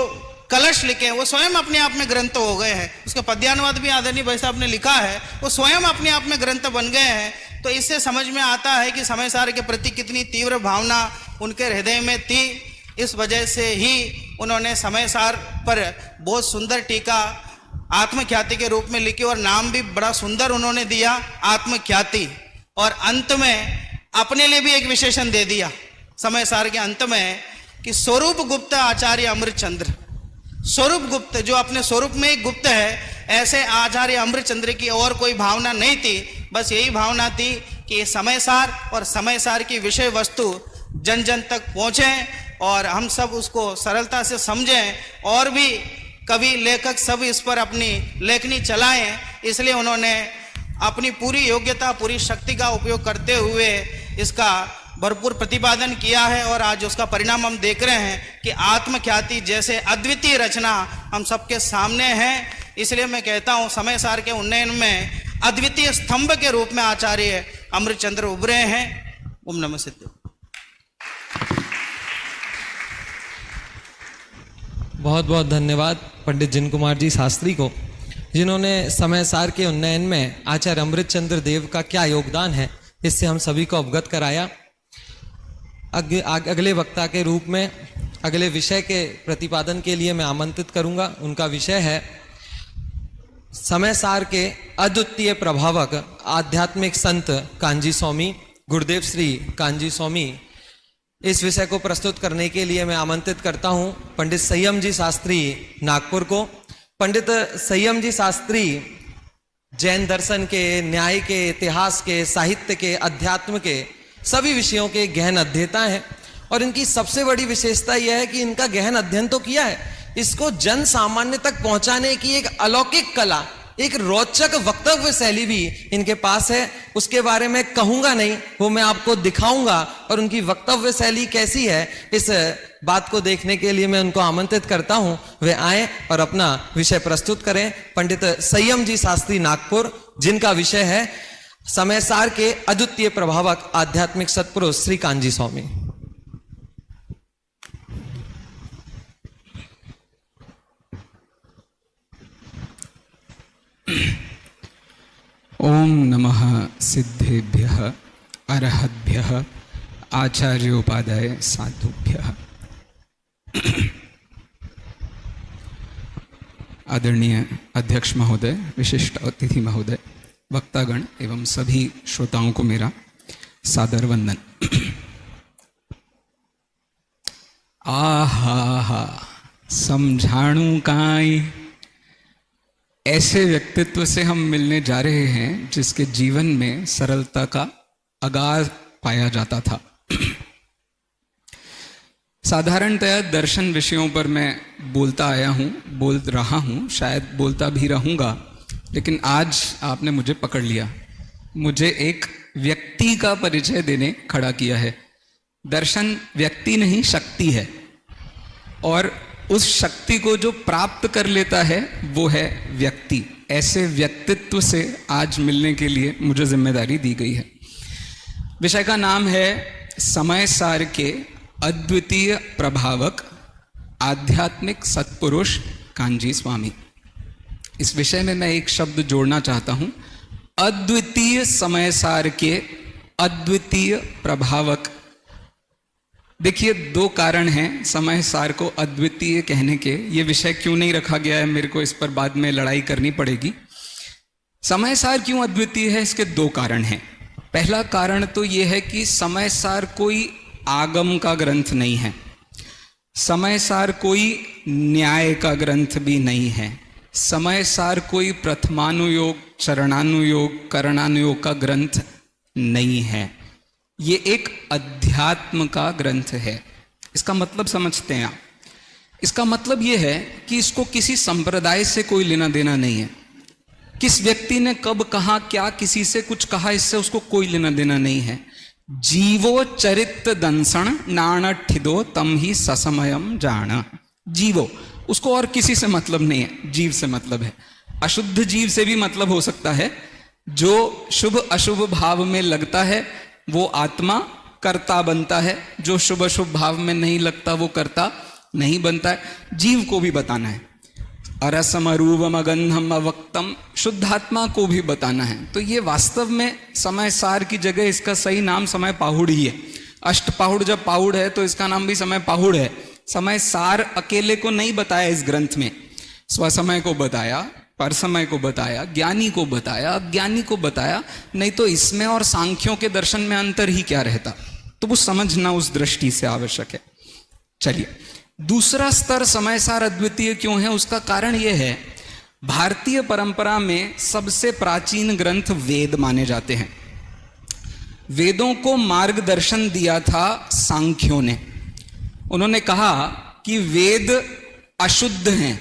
कलश लिखे हैं वो स्वयं अपने आप में ग्रंथ हो गए हैं। उसका पद्यानुवाद भी आदरणीय भाई साहब ने लिखा है, वो स्वयं अपने आप में ग्रंथ बन गए हैं। तो इससे समझ में आता है कि समय सार के प्रति कितनी तीव्र भावना उनके हृदय में थी। इस वजह से ही उन्होंने समय सार पर बहुत सुंदर टीका आत्मख्याति के रूप में लिखी और नाम भी बड़ा सुंदर उन्होंने दिया, आत्मख्याति। और अंत में अपने लिए भी एक विशेषण दे दिया समय सार के अंत में कि स्वरूप गुप्त आचार्य अमृतचंद्र। स्वरूप गुप्त, जो अपने स्वरूप में ही गुप्त है, ऐसे आचार्य अमृतचंद्र की और कोई भावना नहीं थी। बस यही भावना थी कि समय सार और समय सार की विषय वस्तु जन जन तक पहुँचे और हम सब उसको सरलता से समझें और भी कवि लेखक सब इस पर अपनी लेखनी चलाएं। इसलिए उन्होंने अपनी पूरी योग्यता, पूरी शक्ति का उपयोग करते हुए इसका भरपूर प्रतिपादन किया है। और आज उसका परिणाम हम देख रहे हैं कि आत्मख्याति जैसे अद्वितीय रचना हम सबके सामने है। इसलिए मैं कहता हूँ समय सार के उन्नयन में अद्वितीय स्तंभ के रूप में आचार्य अमृतचंद्र उभरे हैं। ओम नमः सिद्धे। बहुत बहुत धन्यवाद पंडित जिन कुमार जी शास्त्री को, जिन्होंने समय सार के उन्नयन में आचार्य अमृतचंद्र देव का क्या योगदान है इससे हम सभी को अवगत कराया। अगले वक्ता के रूप में अगले विषय के प्रतिपादन के लिए मैं आमंत्रित करूंगा। उनका विषय है समय सार के अद्वितीय प्रभावक आध्यात्मिक संत कांजी स्वामी, गुरुदेव श्री कांजी स्वामी। इस विषय को प्रस्तुत करने के लिए मैं आमंत्रित करता हूं पंडित संयम जी शास्त्री नागपुर को। पंडित संयम जी शास्त्री जैन दर्शन के, न्याय के, इतिहास के, साहित्य के, अध्यात्म के सभी विषयों के गहन अध्येता हैं। और इनकी सबसे बड़ी विशेषता यह है कि इनका गहन अध्ययन तो किया है, इसको जन सामान्य तक पहुंचाने की एक अलौकिक कला, एक रोचक वक्तव्य शैली भी इनके पास है। उसके बारे में कहूंगा नहीं, वो मैं आपको दिखाऊंगा। और उनकी वक्तव्य शैली कैसी है इस बात को देखने के लिए मैं उनको आमंत्रित करता हूं, वे आए और अपना विषय प्रस्तुत करें। पंडित संयम जी शास्त्री नागपुर, जिनका विषय है समय सार के अद्वितीय प्रभावक आध्यात्मिक सत्पुरुष श्री कांजी स्वामी। ओम नमः सिद्धेभ्यः अरहद्भ्यः आचार्योपाध्याय साधुभ्यः। आदरणीय अध्यक्ष महोदय, विशिष्ट अतिथि महोदय, वक्तागण एवं सभी श्रोताओं को मेरा सादर वंदन। आहा, समझाणु काई। ऐसे व्यक्तित्व से हम मिलने जा रहे हैं जिसके जीवन में सरलता का आगाज पाया जाता था। साधारणतया दर्शन विषयों पर मैं बोलता आया हूँ, बोल रहा हूँ, शायद बोलता भी रहूँगा, लेकिन आज आपने मुझे पकड़ लिया, मुझे एक व्यक्ति का परिचय देने खड़ा किया है। दर्शन व्यक्ति नहीं, शक्ति है। और उस शक्ति को जो प्राप्त कर लेता है वो है व्यक्ति। ऐसे व्यक्तित्व से आज मिलने के लिए मुझे जिम्मेदारी दी गई है। विषय का नाम है समय सार के अद्वितीय प्रभावक आध्यात्मिक सत्पुरुष कांजी स्वामी। इस विषय में मैं एक शब्द जोड़ना चाहता हूं, अद्वितीय समय सार के अद्वितीय प्रभावक। देखिए, दो कारण हैं समय सार को अद्वितीय कहने के। ये विषय क्यों नहीं रखा गया है, मेरे को इस पर बाद में लड़ाई करनी पड़ेगी। समय सार क्यों अद्वितीय है, इसके दो कारण हैं। पहला कारण तो ये है कि समय सार कोई आगम का ग्रंथ नहीं है, समय सार कोई न्याय का ग्रंथ भी नहीं है, समय सार कोई प्रथमानुयोग, चरणानुयोग, करणानुयोग का ग्रंथ नहीं है। ये एक अध्यात्म का ग्रंथ है। इसका मतलब समझते हैं आप? इसका मतलब ये है कि इसको किसी संप्रदाय से कोई लेना देना नहीं है। किस व्यक्ति ने कब कहा क्या किसी से कुछ कहा, इससे उसको कोई लेना देना नहीं है। जीवो चरित दंसण नाण ठिदो तम ही ससमयम जान। जीवो, उसको और किसी से मतलब नहीं है, जीव से मतलब है। अशुद्ध जीव से भी मतलब हो सकता है। जो शुभ अशुभ भाव में लगता है वो आत्मा कर्ता बनता है, जो शुभ अशुभ भाव में नहीं लगता वो कर्ता नहीं बनता है। जीव को भी बताना है, अरसम अरूपम अगंधम अवक्तम, शुद्धात्मा को भी बताना है। तो ये वास्तव में समय सार की जगह इसका सही नाम समय पाहुड़ ही है। अष्ट पाहुड़ जब पाहुड़ है तो इसका नाम भी समय पाहुड़ है। समय सार अकेले को नहीं बताया इस ग्रंथ में, स्वसमय को बताया, पर समय को बताया, ज्ञानी को बताया, अज्ञानी को बताया। नहीं तो इसमें और सांख्यों के दर्शन में अंतर ही क्या रहता। तो वो समझना उस दृष्टि से आवश्यक है। चलिए, दूसरा स्तर समय सार अद्वितीय क्यों है, उसका कारण यह है, भारतीय परंपरा में सबसे प्राचीन ग्रंथ वेद माने जाते हैं। वेदों को मार्गदर्शन दिया था सांख्यों ने। उन्होंने कहा कि वेद अशुद्ध हैं।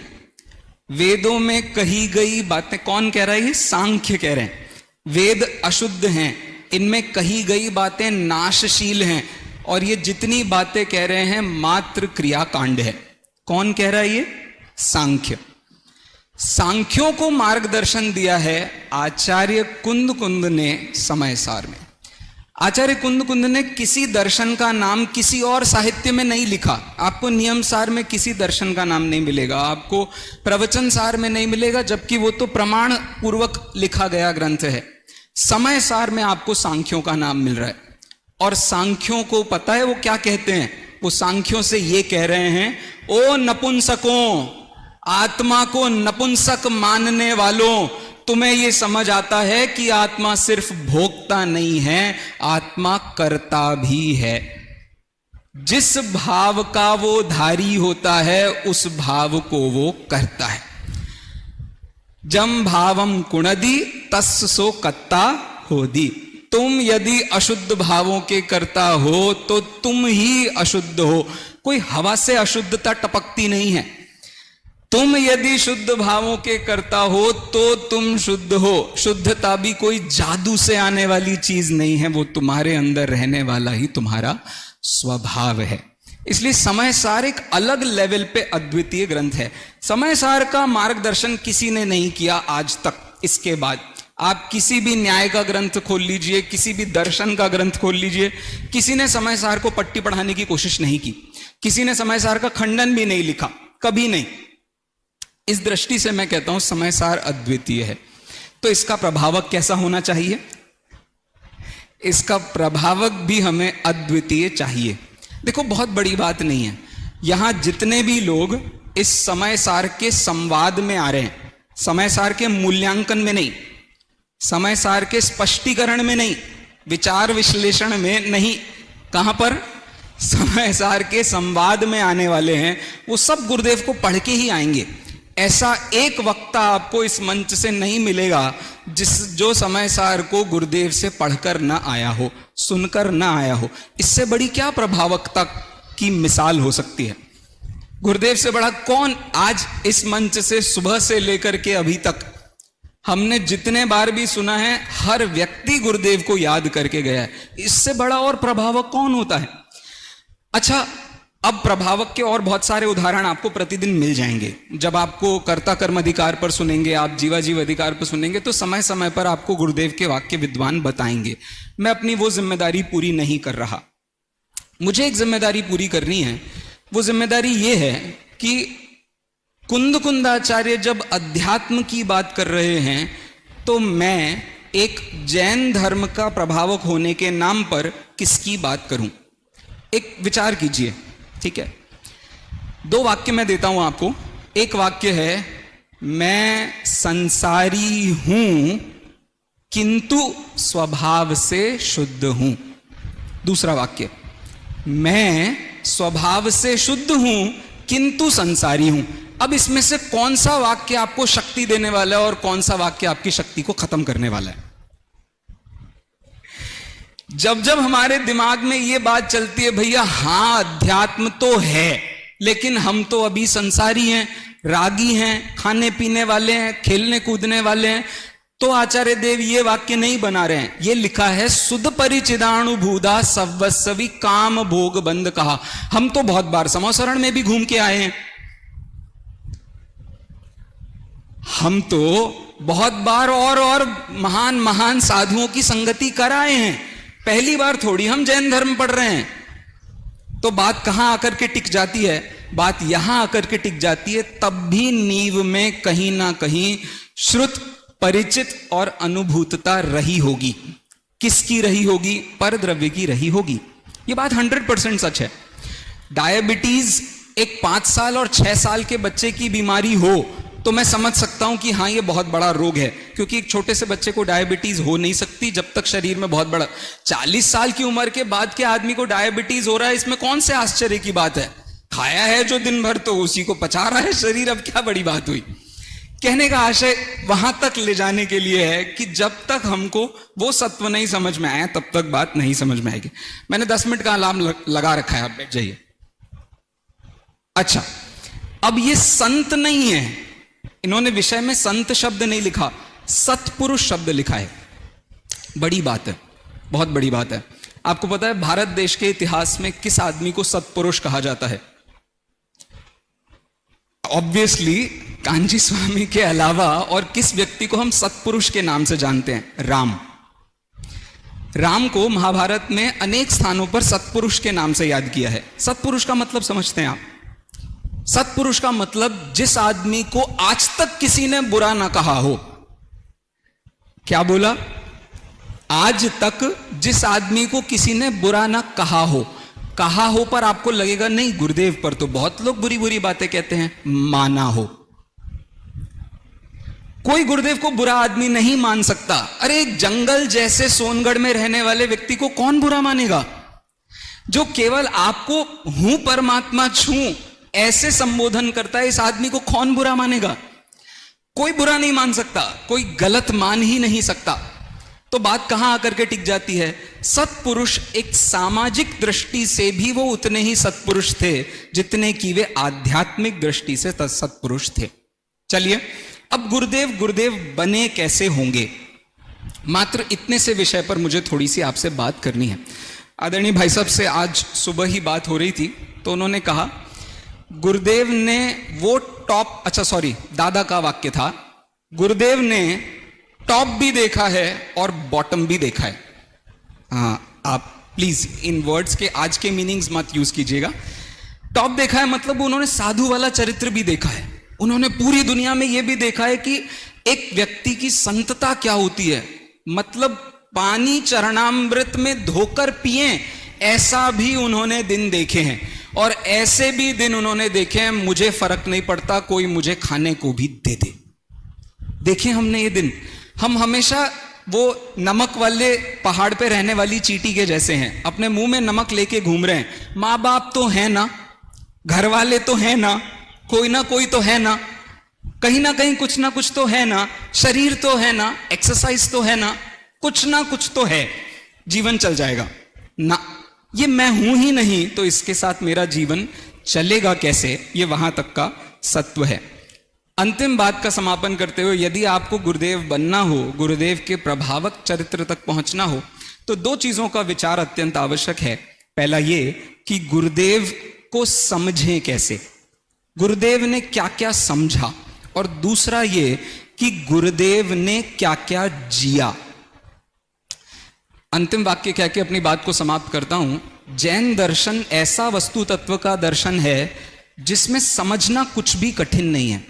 वेदों में कही गई बातें, कौन कह रहा है ये? सांख्य कह रहे हैं। वेद अशुद्ध हैं, इनमें कही गई बातें नाशशील हैं, और ये जितनी बातें कह रहे हैं मात्र क्रियाकांड है। कौन कह रहा है ये? सांख्य। सांख्यों को मार्गदर्शन दिया है आचार्य कुंद कुंद ने समय सार में। आचार्य कुंद कुंद ने किसी दर्शन का नाम किसी और साहित्य में नहीं लिखा। आपको नियम सार में किसी दर्शन का नाम नहीं मिलेगा, आपको प्रवचन सार में नहीं मिलेगा, जबकि वो तो प्रमाण पूर्वक लिखा गया ग्रंथ है। समय सार में आपको सांख्यों का नाम मिल रहा है। और सांख्यों को पता है वो क्या कहते हैं? वो सांख्यों से ये कह रहे हैं, ओ नपुंसकों, आत्मा को नपुंसक मानने वालों, तुम्हें यह समझ आता है कि आत्मा सिर्फ भोक्ता नहीं है, आत्मा कर्ता भी है। जिस भाव का वो धारी होता है उस भाव को वो करता है। जम भावम कुणदी तस् सो कत्ता होदी। तुम यदि अशुद्ध भावों के करता हो तो तुम ही अशुद्ध हो। कोई हवा से अशुद्धता टपकती नहीं है। तुम यदि शुद्ध भावों के करता हो तो तुम शुद्ध हो। शुद्धता भी कोई जादू से आने वाली चीज नहीं है, वो तुम्हारे अंदर रहने वाला ही तुम्हारा स्वभाव है। इसलिए समय सार एक अलग लेवल पे अद्वितीय ग्रंथ है। समय सार का मार्गदर्शन किसी ने नहीं किया आज तक। इसके बाद आप किसी भी न्याय का ग्रंथ खोल लीजिए, किसी भी दर्शन का ग्रंथ खोल लीजिए, किसी ने समय सार को पट्टी पढ़ाने की कोशिश नहीं की। किसी ने समय सार का खंडन भी नहीं लिखा, कभी नहीं। इस दृष्टि से मैं कहता हूं समय सार अद्वितीय है। तो इसका प्रभावक कैसा होना चाहिए? इसका प्रभावक भी हमें अद्वितीय चाहिए। देखो, बहुत बड़ी बात नहीं है। यहां जितने भी लोग इस समय सार के संवाद में आ रहे हैं, समय सार के मूल्यांकन में नहीं, समय सार के स्पष्टीकरण में नहीं, विचार विश्लेषण में नहीं, कहां पर? समय सार के संवाद में आने वाले हैं, वो सब गुरुदेव को पढ़ के ही आएंगे। ऐसा एक वक्ता आपको इस मंच से नहीं मिलेगा जो समय सार को गुरुदेव से पढ़कर ना आया हो, सुनकर ना आया हो। इससे बड़ी क्या प्रभावकता की मिसाल हो सकती है? गुरुदेव से बड़ा कौन? आज इस मंच से सुबह से लेकर के अभी तक हमने जितने बार भी सुना है, हर व्यक्ति गुरुदेव को याद करके गया है। इससे बड़ा और प्रभावक कौन होता है? अच्छा, अब प्रभावक के और बहुत सारे उदाहरण आपको प्रतिदिन मिल जाएंगे। जब आपको कर्ता कर्म अधिकार पर सुनेंगे, आप जीवा जीव अधिकार पर सुनेंगे, तो समय समय पर आपको गुरुदेव के वाक्य विद्वान बताएंगे। मैं अपनी वो जिम्मेदारी पूरी नहीं कर रहा। मुझे एक जिम्मेदारी पूरी करनी है। वो जिम्मेदारी ये है कि कुंद कुंदाचार्य जब अध्यात्म की बात कर रहे हैं, तो मैं एक जैन धर्म का प्रभावक होने के नाम पर किसकी बात करूं? एक विचार कीजिए, ठीक है। 2 वाक्य मैं देता हूं आपको। एक वाक्य है, मैं संसारी हूं किंतु स्वभाव से शुद्ध हूं। दूसरा वाक्य, मैं स्वभाव से शुद्ध हूं किंतु संसारी हूं। अब इसमें से कौन सा वाक्य आपको शक्ति देने वाला है और कौन सा वाक्य आपकी शक्ति को खत्म करने वाला है? जब जब हमारे दिमाग में यह बात चलती है, भैया हां अध्यात्म तो है, लेकिन हम तो अभी संसारी हैं, रागी हैं, खाने पीने वाले हैं, खेलने कूदने वाले हैं, तो आचार्य देव ये वाक्य नहीं बना रहे हैं। ये लिखा है, सुध परिचिदानुभूदा सवस्वी काम भोग बंद कहा। हम तो बहुत बार समोसरण में भी घूम के आए हैं। हम तो बहुत बार और महान महान साधुओं की संगति कराए हैं। पहली बार थोड़ी हम जैन धर्म पढ़ रहे हैं। तो बात कहां आकर के टिक जाती है? बात यहां आकर के टिक जाती है, तब भी नींव में कहीं ना कहीं श्रुत परिचित और अनुभूतता रही होगी। किसकी रही होगी? पर द्रव्य की रही होगी। यह बात 100% सच है। डायबिटीज एक 5 साल और 6 साल के बच्चे की बीमारी हो तो मैं समझ सकता हूं कि हां ये बहुत बड़ा रोग है, क्योंकि एक छोटे से बच्चे को डायबिटीज हो नहीं सकती जब तक शरीर में बहुत बड़ा। 40 साल की उम्र के बाद के आदमी को डायबिटीज हो रहा है, इसमें कौन से आश्चर्य की बात है? खाया है जो दिन भर तो उसी को पचा रहा है शरीर, अब क्या बड़ी बात हुई? कहने का आशय वहां तक ले जाने के लिए है कि जब तक हमको वो सत्व नहीं समझ में आया तब तक बात नहीं समझ में आएगी। मैंने 10 मिनट का अलार्म लगा रखा है, आप बैठ जाइए। अच्छा, अब ये संत नहीं है, इन्होंने विषय में संत शब्द नहीं लिखा, सत्पुरुष शब्द लिखा है। बड़ी बात है, बहुत बड़ी बात है। आपको पता है भारत देश के इतिहास में किस आदमी को सत्पुरुष कहा जाता है? ऑब्वियसली कांची स्वामी के अलावा और किस व्यक्ति को हम सत्पुरुष के नाम से जानते हैं? राम। राम को महाभारत में अनेक स्थानों पर सत्पुरुष के नाम से याद किया है। सत्पुरुष का मतलब समझते हैं आप? सत्पुरुष का मतलब जिस आदमी को आज तक किसी ने बुरा ना कहा हो। क्या बोला? आज तक जिस आदमी को किसी ने बुरा ना कहा हो। कहा हो पर आपको लगेगा नहीं, गुरुदेव पर तो बहुत लोग बुरी बुरी बातें कहते हैं। माना हो। कोई गुरुदेव को बुरा आदमी नहीं मान सकता। अरे जंगल जैसे सोनगढ़ में रहने वाले व्यक्ति को कौन बुरा मानेगा? जो केवल आपको हूं परमात्मा छू ऐसे संबोधन करता है, इस आदमी को कौन बुरा मानेगा? कोई बुरा नहीं मान सकता, कोई गलत मान ही नहीं सकता। तो बात कहां आकर के टिक जाती है? सत्पुरुष एक सामाजिक दृष्टि से भी वो उतने ही सत्पुरुष थे जितने कि वे आध्यात्मिक दृष्टि से सत्पुरुष थे। चलिए, अब गुरुदेव बने कैसे होंगे? मात्र इतने से विषय पर मुझे थोड़ी सी आपसे बात करनी है। आदरणीय भाई साहब से आज सुबह ही बात हो रही थी, तो उन्होंने कहा गुरुदेव ने वो दादा का वाक्य था, गुरुदेव ने टॉप भी देखा है और बॉटम भी देखा है। हाँ, आप प्लीज इन वर्ड्स के आज के मीनिंग्स मत यूज कीजिएगा। टॉप देखा है मतलब उन्होंने साधु वाला चरित्र भी देखा है। उन्होंने पूरी दुनिया में यह भी देखा है कि एक व्यक्ति की संतता क्या होती है। मतलब पानी चरणामृत में धोकर पिए, ऐसा भी उन्होंने दिन देखे हैं। और ऐसे भी दिन उन्होंने देखे हैं, मुझे फर्क नहीं पड़ता, कोई मुझे खाने को भी दे दे। देखे हमने ये दिन। हम हमेशा वो नमक वाले पहाड़ पे रहने वाली चींटी के जैसे हैं, अपने मुंह में नमक लेके घूम रहे हैं। माँ बाप तो है ना, घर वाले तो है ना कोई तो है ना, कहीं ना कहीं कुछ ना कुछ तो है ना, शरीर तो है ना, एक्सरसाइज तो है ना कुछ तो है, जीवन चल जाएगा ना। ये मैं हूं ही नहीं तो इसके साथ मेरा जीवन चलेगा कैसे? ये वहां तक का सत्व है। अंतिम बात का समापन करते हुए, यदि आपको गुरुदेव बनना हो, गुरुदेव के प्रभावक चरित्र तक पहुंचना हो, तो 2 चीजों का विचार अत्यंत आवश्यक है। पहला ये कि गुरुदेव को समझें कैसे, गुरुदेव ने क्या क्या समझा, और दूसरा ये कि गुरुदेव ने क्या क्या जिया। अंतिम वाक्य कह के अपनी बात को समाप्त करता हूं। जैन दर्शन ऐसा वस्तु तत्व का दर्शन है जिसमें समझना कुछ भी कठिन नहीं है।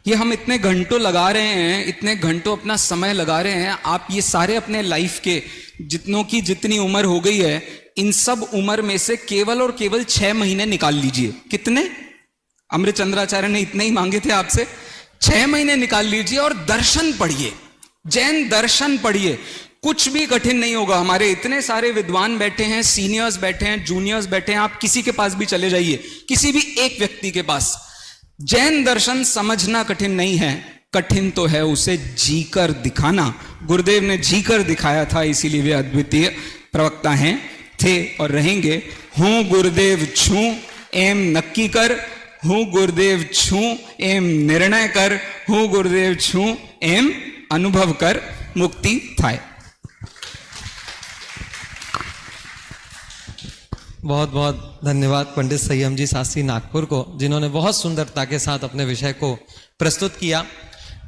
ये हम इतने घंटों लगा रहे हैं, इतने घंटों अपना समय लगा रहे हैं। आप ये सारे अपने लाइफ के जितनों की जितनी उम्र हो गई है, इन सब उम्र में से केवल और केवल 6 महीने निकाल लीजिए। कितने? अमृतचंद्राचार्य ने इतने ही मांगे थे आपसे। 6 महीने निकाल लीजिए और दर्शन पढ़िए, जैन दर्शन पढ़िए। कुछ भी कठिन नहीं होगा। हमारे इतने सारे विद्वान बैठे हैं, सीनियर्स बैठे हैं, जूनियर्स बैठे हैं, आप किसी के पास भी चले जाइए, किसी भी एक व्यक्ति के पास। जैन दर्शन समझना कठिन नहीं है, कठिन तो है उसे जीकर दिखाना। गुरुदेव ने जीकर दिखाया था, इसीलिए वे अद्वितीय प्रवक्ता हैं, थे और रहेंगे। हूं गुरुदेव छू एम नक्की कर, हूं गुरुदेव छू एम निर्णय कर, हूं गुरुदेव छू एम अनुभव कर, मुक्ति थाय। बहुत बहुत धन्यवाद पंडित संयम जी शास्त्री नागपुर को, जिन्होंने बहुत सुंदरता के साथ अपने विषय को प्रस्तुत किया।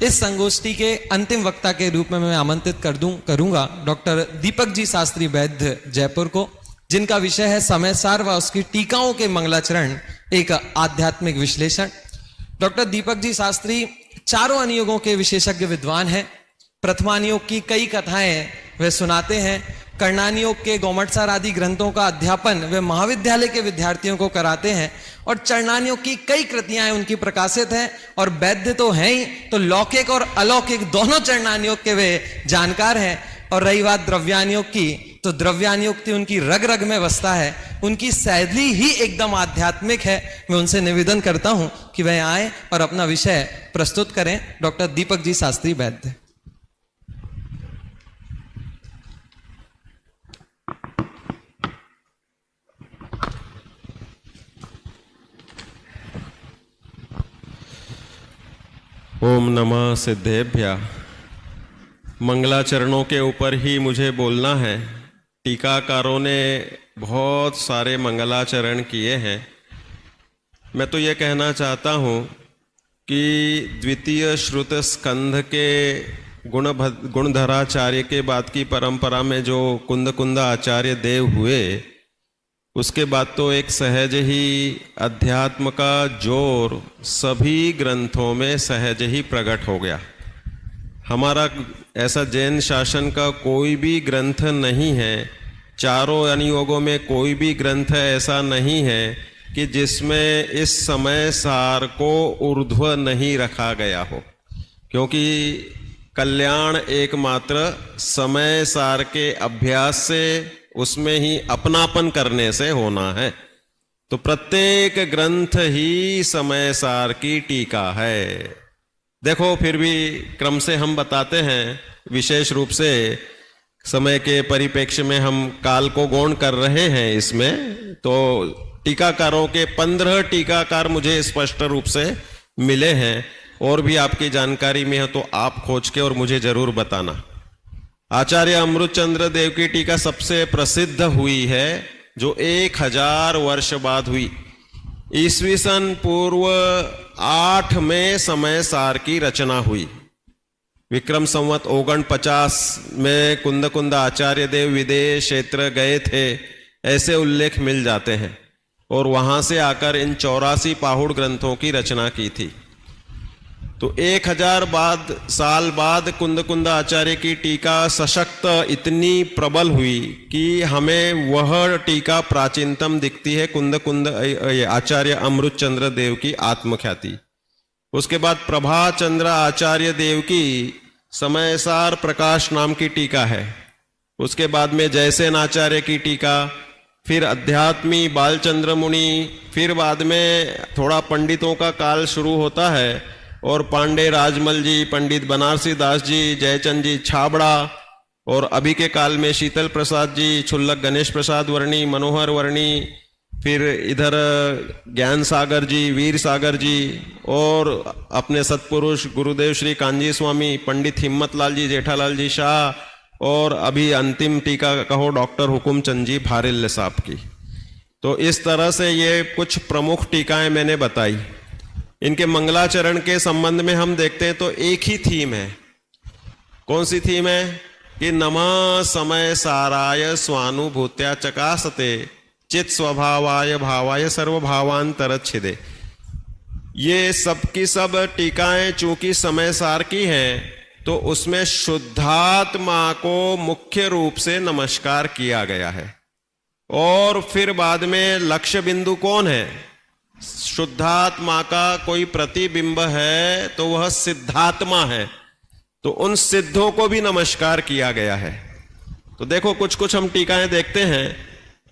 इस संगोष्ठी के अंतिम वक्ता के रूप में मैं आमंत्रित करूंगा डॉक्टर दीपक जी शास्त्री वैद्य जयपुर को, जिनका विषय है समय सार व उसकी टीकाओं के मंगलाचरण, एक आध्यात्मिक विश्लेषण। डॉक्टर दीपक जी शास्त्री चारों अनुयोगों के विशेषज्ञ विद्वान हैं। प्रथमानुयोग की कई कथाएं वे सुनाते हैं। कर्णानुयोग के गौमटसार आदि ग्रंथों का अध्यापन वे महाविद्यालय के विद्यार्थियों को कराते हैं, और चरणानुयोग की कई कृतियां उनकी प्रकाशित हैं। और वैद्य तो हैं ही, तो लौकिक और अलौकिक दोनों चरणानुयोग के वे जानकार हैं। और रही बात द्रव्यानुयोग की, तो द्रव्यानुयोग उनकी रग रग में बसता है, उनकी शैली ही एकदम आध्यात्मिक है। मैं उनसे निवेदन करता हूं कि वह आए और अपना विषय प्रस्तुत करें। डॉक्टर दीपक जी शास्त्री वैद्य। ओम नमः सिद्धेभ्यः। मंगलाचरणों के ऊपर ही मुझे बोलना है। टीकाकारों ने बहुत सारे मंगलाचरण किए हैं। मैं तो ये कहना चाहता हूँ कि द्वितीय श्रुत स्कंध के गुणधराचार्य के बाद की परंपरा में जो कुंदा आचार्य देव हुए, उसके बाद तो एक सहज ही अध्यात्म का जोर सभी ग्रंथों में सहज ही प्रकट हो गया। हमारा ऐसा जैन शासन का कोई भी ग्रंथ नहीं है, चारों अनुयोगों में कोई भी ग्रंथ ऐसा नहीं है कि जिसमें इस समय सार को ऊर्ध्व नहीं रखा गया हो, क्योंकि कल्याण एकमात्र समय सार के अभ्यास से, उसमें ही अपनापन करने से होना है। तो प्रत्येक ग्रंथ ही समय सार की टीका है। देखो, फिर भी क्रम से हम बताते हैं, विशेष रूप से समय के परिप्रेक्ष्य में हम काल को गौण कर रहे हैं इसमें। तो टीकाकारों के 15 टीकाकार मुझे स्पष्ट रूप से मिले हैं, और भी आपकी जानकारी में है तो आप खोज के और मुझे जरूर बताना। आचार्य अमृतचंद्र देव की टीका सबसे प्रसिद्ध हुई है, जो 1000 वर्ष बाद हुई। ईस्वी सन पूर्व 8 में समय सार की रचना हुई। विक्रम संवत 49 में कुंद आचार्य देव विदेश क्षेत्र गए थे, ऐसे उल्लेख मिल जाते हैं, और वहां से आकर इन 84 पाहुड़ ग्रंथों की रचना की थी। तो 1000 साल बाद कुंद आचार्य की टीका सशक्त इतनी प्रबल हुई कि हमें वह टीका प्राचीनतम दिखती है, कुंद आचार्य अमृतचंद्र देव की आत्मख्याति। उसके बाद प्रभाचंद्र आचार्य देव की समय सार प्रकाश नाम की टीका है। उसके बाद में जयसेन आचार्य की टीका, फिर अध्यात्मी बालचंद्र मुनि, फिर बाद में थोड़ा पंडितों का काल शुरू होता है, और पांडे राजमल जी, पंडित बनारसी दास जी, जयचंद जी छाबड़ा, और अभी के काल में शीतल प्रसाद जी, छुल्लक गणेश प्रसाद वर्णी, मनोहर वर्णी, फिर इधर ज्ञान सागर जी, वीर सागर जी, और अपने सतपुरुष गुरुदेव श्री कांजी स्वामी, पंडित हिम्मतलाल जी, जेठालाल जी शाह, और अभी अंतिम टीका कहो डॉक्टर हुकुमचंद जी भारिल्ल साहब की। तो इस तरह से ये कुछ प्रमुख टीकाएं मैंने बताई। इनके मंगलाचरण के संबंध में हम देखते हैं तो एक ही थीम है। कौन सी थीम है? कि नमः समय साराय स्वानुभूत्या चकासते चित स्वभावाय भावाय सर्वभावांतरच्छिदे। ये सब की सब टीकाएं चूंकि समय सार की हैं, तो उसमें शुद्धात्मा को मुख्य रूप से नमस्कार किया गया है। और फिर बाद में लक्ष्य बिंदु कौन है? शुद्धात्मा का कोई प्रतिबिंब है तो वह सिद्धात्मा है, तो उन सिद्धों को भी नमस्कार किया गया है। तो देखो कुछ कुछ हम टीकाएं देखते हैं।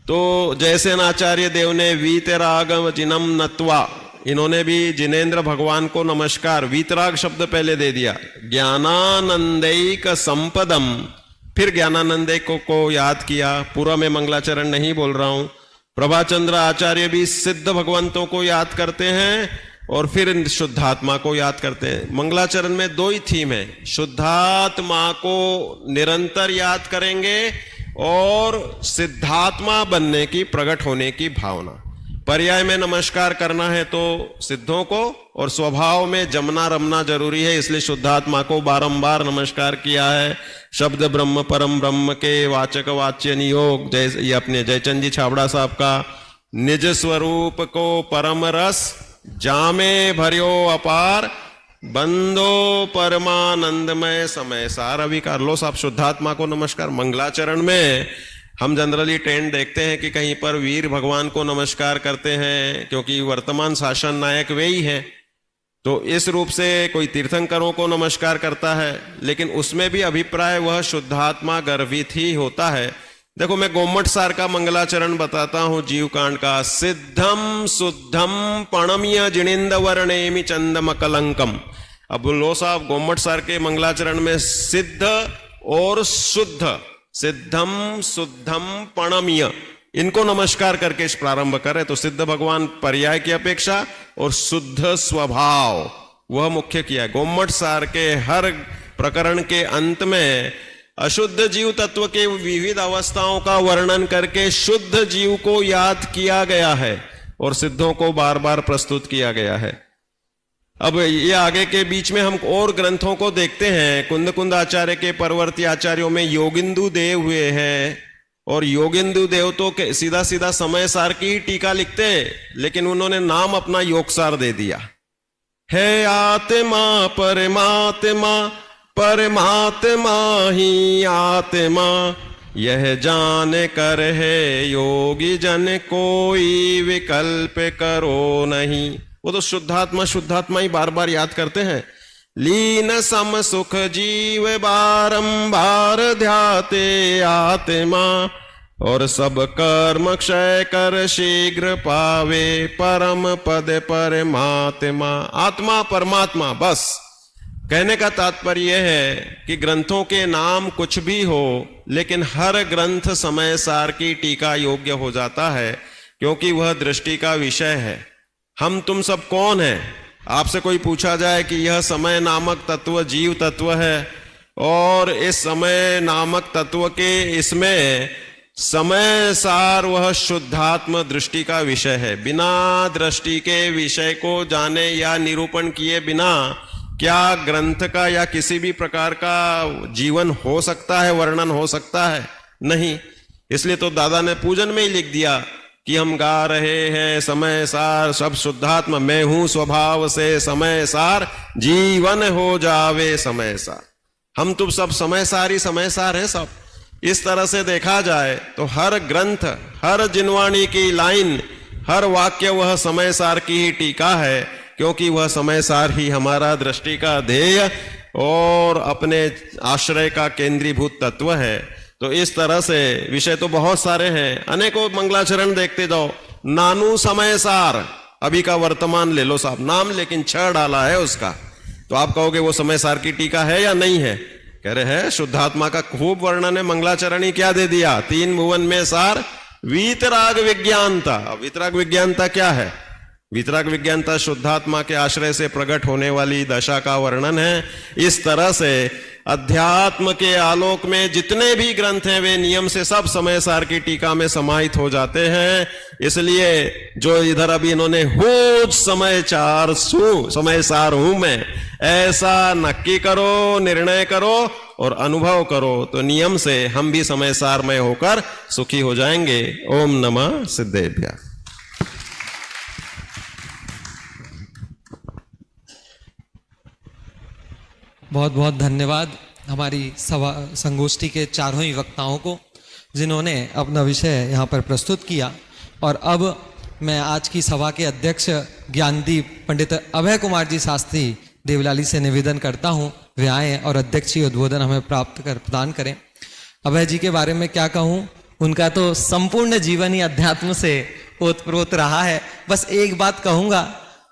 तो जैसे आचार्य देव ने वीतरागम जिनम नत्वा, इन्होंने भी जिनेन्द्र भगवान को नमस्कार, वीतराग शब्द पहले दे दिया, ज्ञानानंदैक संपदम, फिर ज्ञानानंदे को याद किया। पूरा में मंगलाचरण नहीं बोल रहा हूं। प्रभाचंद्र आचार्य भी सिद्ध भगवंतों को याद करते हैं और फिर शुद्धात्मा को याद करते हैं। मंगलाचरण में दो ही थीम है, शुद्धात्मा को निरंतर याद करेंगे और सिद्धात्मा बनने की, प्रकट होने की भावना। पर्याय में नमस्कार करना है तो सिद्धों को, और स्वभाव में जमना रमना जरूरी है, इसलिए शुद्धात्मा को बारंबार नमस्कार किया है। शब्द ब्रह्म परम ब्रह्म के वाचक वाच्य नियोग, जैसे ये अपने जयचंद जी छाबड़ा साहब का, निज स्वरूप को परम रस जामे भरियो अपार, बंदो परमानंदमय समय सार अविकार। लो साहब शुद्धात्मा को नमस्कार। मंगलाचरण में हम जनरली ट्रेंड देखते हैं कि कहीं पर वीर भगवान को नमस्कार करते हैं, क्योंकि वर्तमान शासन नायक वे ही हैं। तो इस रूप से कोई तीर्थंकरों को नमस्कार करता है, लेकिन उसमें भी अभिप्राय वह शुद्धात्मा गर्भित ही होता है। देखो मैं गोमट सार का मंगलाचरण बताता हूं, जीव कांड का। सिद्धम शुद्धम पणमीय जिणिंद वर्णेमि चंदम कलंकम। अब लो साहब गोमट सार के मंगलाचरण में सिद्ध और शुद्ध, सिद्धम शुद्धम पणमीय, इनको नमस्कार करके इस प्रारंभ करें तो सिद्ध भगवान पर्याय की अपेक्षा और शुद्ध स्वभाव वह मुख्य किया है। गोमट सार के हर प्रकरण के अंत में अशुद्ध जीव तत्व के विविध अवस्थाओं का वर्णन करके शुद्ध जीव को याद किया गया है और सिद्धों को बार बार प्रस्तुत किया गया है। अब ये आगे के बीच में हम और ग्रंथों को देखते हैं। कुंद कुंद आचार्य के परवर्ती आचार्यों में योगिंदु देव हुए हैं, और योगिंदु देव तो सीधा सीधा समय सार की टीका लिखते, लेकिन उन्होंने नाम अपना योगसार दे दिया है। आत्मा परमात्मा, परमात्मा ही आत्मा, यह जान कर है योगी जन, कोई विकल्प करो नहीं। वो तो शुद्धात्मा शुद्धात्मा ही बार बार याद करते हैं। लीन सम सुख जीव बारंबार ध्याते आत्मा, और सब कर्म क्षय कर शीघ्र पावे परम पद परमात्मा। आत्मा परमात्मा, बस कहने का तात्पर्य है कि ग्रंथों के नाम कुछ भी हो, लेकिन हर ग्रंथ समय सार की टीका योग्य हो जाता है, क्योंकि वह दृष्टि का विषय है। हम तुम सब कौन हैं? आपसे कोई पूछा जाए कि यह समय नामक तत्व जीव तत्व है, और इस समय नामक तत्व के इसमें समय सार वह शुद्धात्म दृष्टि का विषय है। बिना दृष्टि के विषय को जाने या निरूपण किए बिना क्या ग्रंथ का या किसी भी प्रकार का जीवन हो सकता है, वर्णन हो सकता है? नहीं। इसलिए तो दादा ने पूजन में ही लिख दिया कि हम गा रहे हैं समय सार सब शुद्धात्मा, मैं हूं स्वभाव से समय सार, जीवन हो जावे समय सार। हम तुम सब समय सार ही समय सार है सब। इस तरह से देखा जाए तो हर ग्रंथ, हर जिनवाणी की लाइन, हर वाक्य वह समय सार की ही टीका है, क्योंकि वह समय सार ही हमारा दृष्टि का ध्येय और अपने आश्रय का केंद्रीभूत तत्व है। तो इस तरह से विषय तो बहुत सारे हैं, अनेकों मंगलाचरण देखते जाओ। नानू समय सार, अभी का वर्तमान ले लो साहब, नाम लेकिन 6 डाला है उसका, तो आप कहोगे वो समय सार की टीका है या नहीं है? कह रहे हैं शुद्धात्मा का खूब वर्णन है, मंगलाचरण ही क्या दे दिया, 3 भुवन में सार, वीतराग विज्ञानता। वीतराग विज्ञानता क्या है? वीतराग विज्ञानता शुद्धात्मा के आश्रय से प्रकट होने वाली दशा का वर्णन है। इस तरह से अध्यात्म के आलोक में जितने भी ग्रंथ हैं वे नियम से सब समय सार की टीका में समाहित हो जाते हैं। इसलिए जो इधर अभी इन्होंने हूँ समय सार हूं मैं, ऐसा नक्की करो, निर्णय करो और अनुभव करो, तो नियम से हम भी समय सारमय होकर सुखी हो जाएंगे। ओम नमः सिद्धेभ्यः। बहुत बहुत धन्यवाद हमारी सभा संगोष्ठी के चारों ही वक्ताओं को, जिन्होंने अपना विषय यहाँ पर प्रस्तुत किया। और अब मैं आज की सभा के अध्यक्ष ज्ञानदीप पंडित अभय कुमार जी शास्त्री देवलाली से निवेदन करता हूँ वे आएँ और अध्यक्षीय उद्बोधन हमें प्रदान करें। अभय जी के बारे में क्या कहूँ, उनका तो संपूर्ण जीवन ही अध्यात्म से ओतप्रोत रहा है। बस एक बात कहूँगा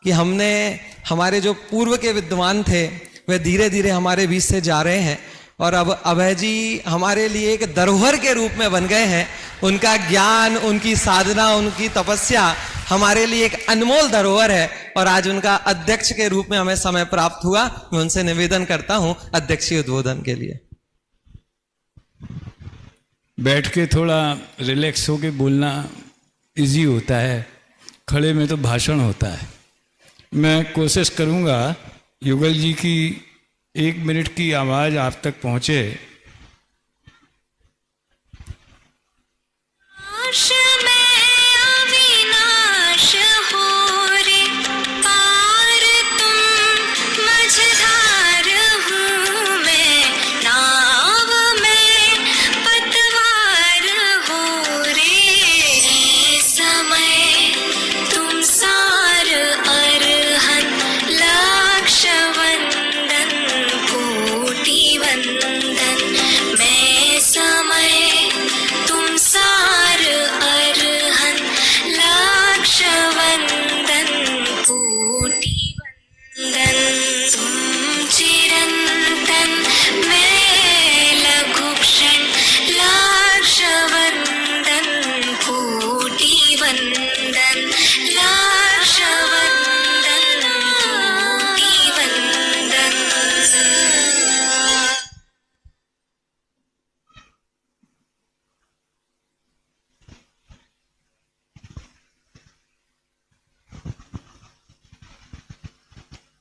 कि हमारे जो पूर्व के विद्वान थे वे धीरे धीरे हमारे बीच से जा रहे हैं और अब अभय जी हमारे लिए एक धरोहर के रूप में बन गए हैं। उनका ज्ञान, उनकी साधना, उनकी तपस्या हमारे लिए एक अनमोल धरोहर है और आज उनका अध्यक्ष के रूप में हमें समय प्राप्त हुआ। मैं उनसे निवेदन करता हूं अध्यक्षीय उद्बोधन के लिए। बैठ के थोड़ा रिलैक्स होके बोलना इजी होता है, खड़े में तो भाषण होता है। मैं कोशिश करूंगा युगल जी की 1 मिनट की आवाज आप तक पहुंचे।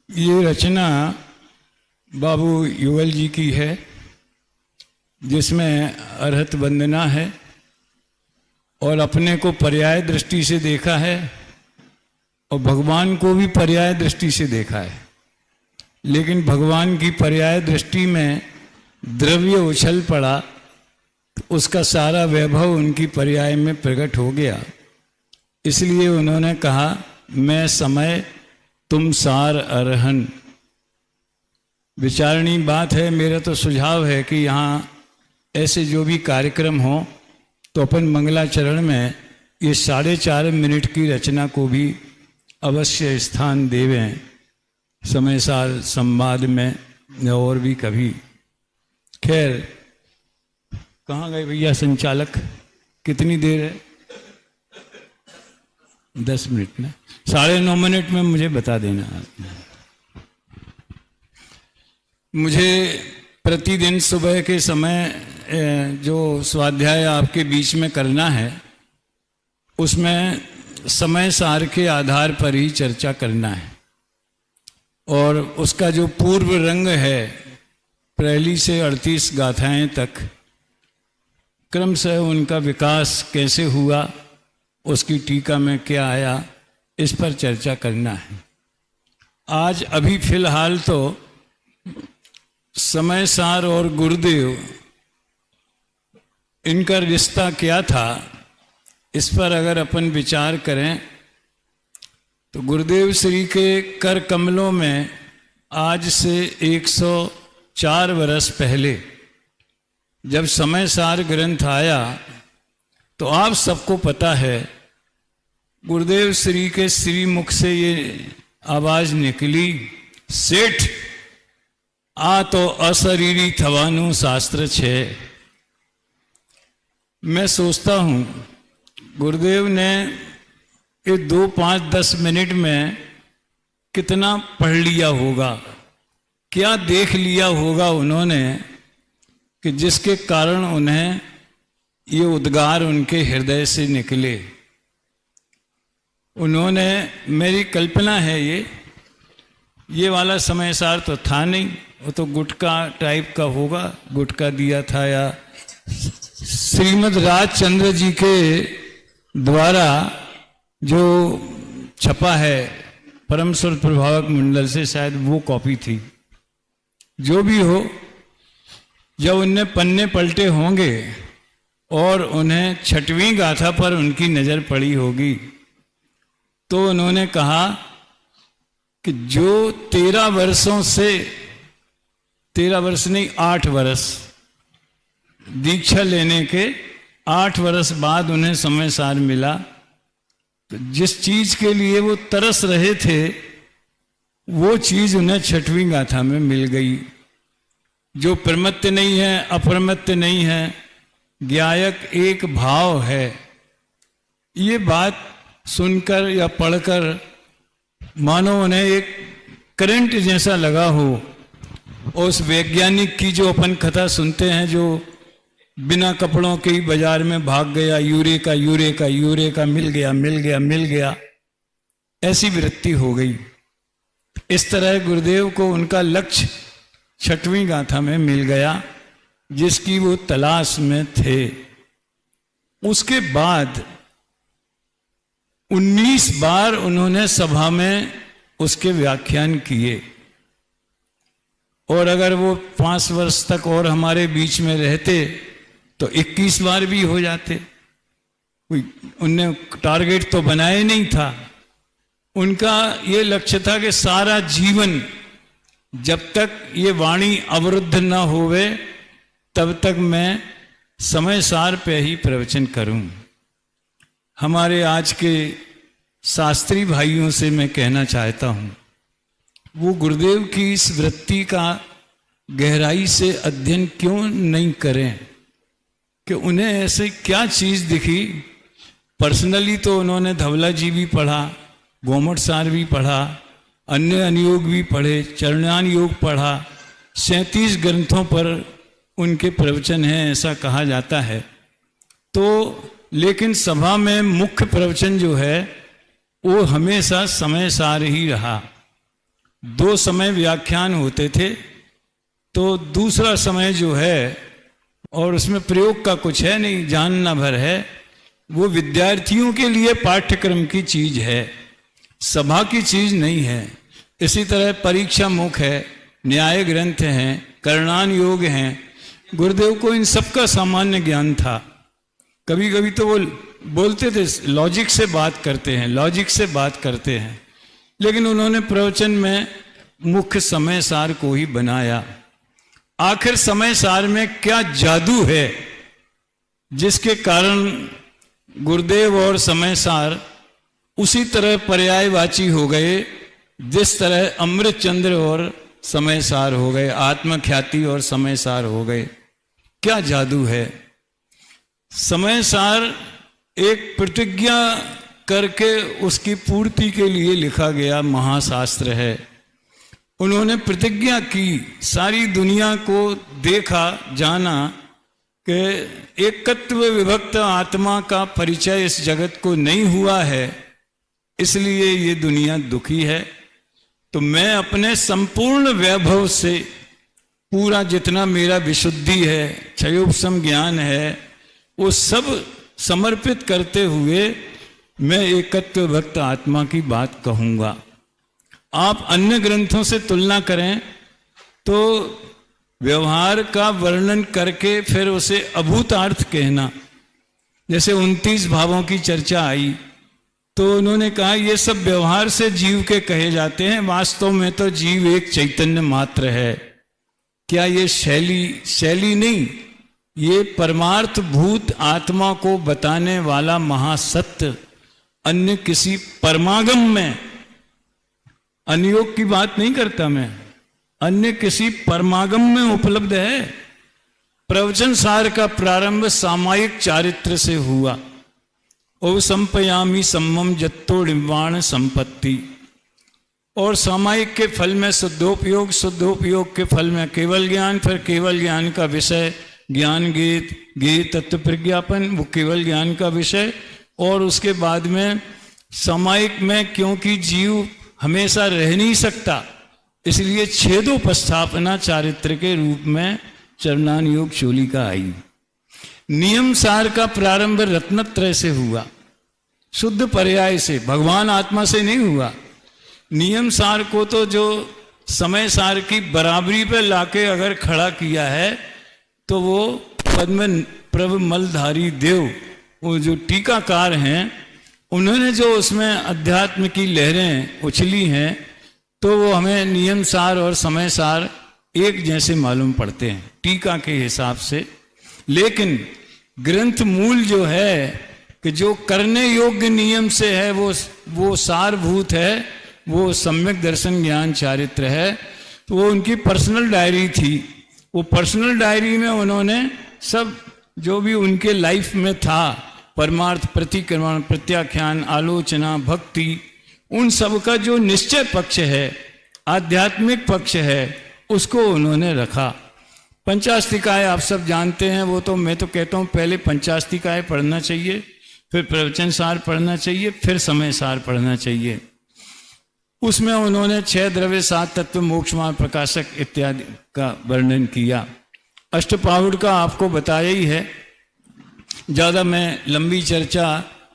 ये रचना बाबू युगल जी की है, जिसमें अरहत वंदना है और अपने को पर्याय दृष्टि से देखा है और भगवान को भी पर्याय दृष्टि से देखा है। लेकिन भगवान की पर्याय दृष्टि में द्रव्य उछल पड़ा तो उसका सारा वैभव उनकी पर्याय में प्रकट हो गया। इसलिए उन्होंने कहा, मैं समय तुम सार अरहन। विचारणीय बात है। मेरा तो सुझाव है कि यहाँ ऐसे जो भी कार्यक्रम हो तो अपन मंगलाचरण में ये 4.5 मिनट की रचना को भी अवश्य स्थान देवें, समय सार संवाद में या और भी कभी। खैर, कहाँ गए भैया संचालक? कितनी देर है? 10 मिनट में, 9:30 मिनट में मुझे बता देना। मुझे प्रतिदिन सुबह के समय जो स्वाध्याय आपके बीच में करना है उसमें समय सार के आधार पर ही चर्चा करना है और उसका जो पूर्व रंग है पहली से 38 गाथाएं तक क्रमशः उनका विकास कैसे हुआ, उसकी टीका में क्या आया, इस पर चर्चा करना है। आज अभी फिलहाल तो समय सार और गुरुदेव, इनका रिश्ता क्या था, इस पर अगर अपन विचार करें तो गुरुदेव श्री के कर कमलों में आज से 104 वर्ष पहले जब समय सार ग्रंथ आया तो आप सबको पता है गुरुदेव श्री के श्रीमुख से ये आवाज निकली, सेठ आ तो अशरीरी थवानु शास्त्र छे। मैं सोचता हूँ गुरुदेव ने ये 2, 5, 10 मिनट में कितना पढ़ लिया होगा, क्या देख लिया होगा उन्होंने कि जिसके कारण उन्हें ये उद्गार उनके हृदय से निकले। उन्होंने, मेरी कल्पना है ये वाला समय सार तो था नहीं, वो तो गुटका टाइप का होगा, गुटका दिया था, या श्रीमद् राजचंद्र जी के द्वारा जो छपा है परम सुर प्रभावक मंडल से, शायद वो कॉपी थी। जो भी हो, जब उनने पन्ने पलटे होंगे और उन्हें 6वीं गाथा पर उनकी नजर पड़ी होगी, तो उन्होंने कहा कि जो 13 वर्षों से, 13 वर्ष नहीं 8 वर्ष दीक्षा लेने के 8 वर्ष बाद उन्हें समय सार मिला, तो जिस चीज के लिए वो तरस रहे थे वो चीज उन्हें 6वीं गाथा में मिल गई। जो प्रमत्त नहीं है, अप्रमत्त नहीं है, ज्ञायक एक भाव है। ये बात सुनकर या पढ़कर मानो उन्हें एक करंट जैसा लगा हो। उस वैज्ञानिक की जो अपन कथा सुनते हैं, जो बिना कपड़ों के ही बाजार में भाग गया, यूरेका यूरेका यूरेका, मिल गया मिल गया मिल गया, ऐसी वृत्ति हो गई। इस तरह गुरुदेव को उनका लक्ष्य 6वीं गाथा में मिल गया जिसकी वो तलाश में थे। उसके बाद 19 बार उन्होंने सभा में उसके व्याख्यान किए, और अगर वो 5 वर्ष तक और हमारे बीच में रहते तो 21 बार भी हो जाते। उनने टारगेट तो बनाया नहीं था। उनका ये लक्ष्य था कि सारा जीवन जब तक ये वाणी अवरुद्ध न होवे तब तक मैं समय सार पे ही प्रवचन करूं। हमारे आज के शास्त्री भाइयों से मैं कहना चाहता हूं, वो गुरुदेव की इस वृत्ति का गहराई से अध्ययन क्यों नहीं करें कि उन्हें ऐसे क्या चीज दिखी। पर्सनली तो उन्होंने धवला जी भी पढ़ा, गोमट सार भी पढ़ा, अन्य अनुयोग भी पढ़े, चरणान योग पढ़ा, 37 ग्रंथों पर उनके प्रवचन हैं ऐसा कहा जाता है। तो लेकिन सभा में मुख्य प्रवचन जो है वो हमेशा समय सार ही रहा। 2 समय व्याख्यान होते थे, तो दूसरा समय जो है, और उसमें प्रयोग का कुछ है नहीं, जानना भर है, वो विद्यार्थियों के लिए पाठ्यक्रम की चीज है, सभा की चीज नहीं है। इसी तरह परीक्षा मुख है, न्याय ग्रंथ हैं, करणान योग हैं। गुरुदेव को इन सब का सामान्य ज्ञान था। कभी कभी तो वो बोलते थे लॉजिक से बात करते हैं, लॉजिक से बात करते हैं, लेकिन उन्होंने प्रवचन में मुख्य समय सार को ही बनाया। आखिर समय सार में क्या जादू है जिसके कारण गुरुदेव और समय सार उसी तरह पर्यायवाची हो गए जिस तरह अमृत चंद्र और समय सार हो गए, आत्मख्याति और समय सार हो गए। क्या जादू है। समय सार एक प्रतिज्ञा करके उसकी पूर्ति के लिए लिखा गया महाशास्त्र है। उन्होंने प्रतिज्ञा की, सारी दुनिया को देखा, जाना कि एकत्व विभक्त आत्मा का परिचय इस जगत को नहीं हुआ है, इसलिए ये दुनिया दुखी है। तो मैं अपने संपूर्ण वैभव से पूरा जितना मेरा विशुद्धि है, क्षयोपशम ज्ञान है, वो सब समर्पित करते हुए मैं एकत्व भक्त आत्मा की बात कहूंगा। आप अन्य ग्रंथों से तुलना करें तो व्यवहार का वर्णन करके फिर उसे अभूतार्थ कहना, जैसे 29 भावों की चर्चा आई तो उन्होंने कहा ये सब व्यवहार से जीव के कहे जाते हैं, वास्तव में तो जीव एक चैतन्य मात्र है। क्या ये शैली नहीं, ये परमार्थ भूत आत्मा को बताने वाला महासत्य अन्य किसी परमागम में, अनुयोग की बात नहीं करता मैं, अन्य किसी परमागम में उपलब्ध है। प्रवचन सार का प्रारंभ सामायिक चारित्र से हुआ। ओ संपयामी सम्मम जत्तो डिम्बाण संपत्ति। और सामायिक के फल में शुद्धोपयोग, शुद्धोपयोग के फल में केवल ज्ञान, फिर केवल ज्ञान का विषय ज्ञान गीत, गीत तत्व प्रज्ञापन, वो केवल ज्ञान का विषय। और उसके बाद में सामायिक में, क्योंकि जीव हमेशा रह नहीं सकता, इसलिए छेदोपस्थापना चारित्र के रूप में चरणान योग चोलिका आई। नियम सार का प्रारंभ रत्नत्रय से हुआ, शुद्ध पर्याय से, भगवान आत्मा से नहीं हुआ। नियम सार को तो जो समय सार की बराबरी पे लाके अगर खड़ा किया है तो वो पद्म प्रभ मलधारी देव, वो जो टीकाकार हैं, उन्होंने जो उसमें अध्यात्म की लहरें उछली हैं, तो वो हमें नियम सार और समय सार एक जैसे मालूम पड़ते हैं टीका के हिसाब से। लेकिन ग्रंथ मूल जो है कि जो करने योग्य नियम से है वो सारभूत है, वो सम्यक दर्शन ज्ञान चारित्र है। तो वो उनकी पर्सनल डायरी थी। वो पर्सनल डायरी में उन्होंने सब जो भी उनके लाइफ में था, परमार्थ, प्रतिक्रमण, प्रत्याख्यान, आलोचना, भक्ति, उन सब का जो निश्चय पक्ष है, आध्यात्मिक पक्ष है, उसको उन्होंने रखा। पंचास्तिकाय आप सब जानते हैं, वो तो मैं तो कहता हूँ पहले पंचास्तिकाय पढ़ना चाहिए, फिर प्रवचन सार पढ़ना चाहिए, फिर समय सार पढ़ना चाहिए। उसमें उन्होंने 6 द्रव्य, 7 तत्व, मोक्ष मार्ग, प्रकाशक इत्यादि का वर्णन किया। अष्टपाहुड़ का आपको बताया ही है, ज़्यादा मैं लंबी चर्चा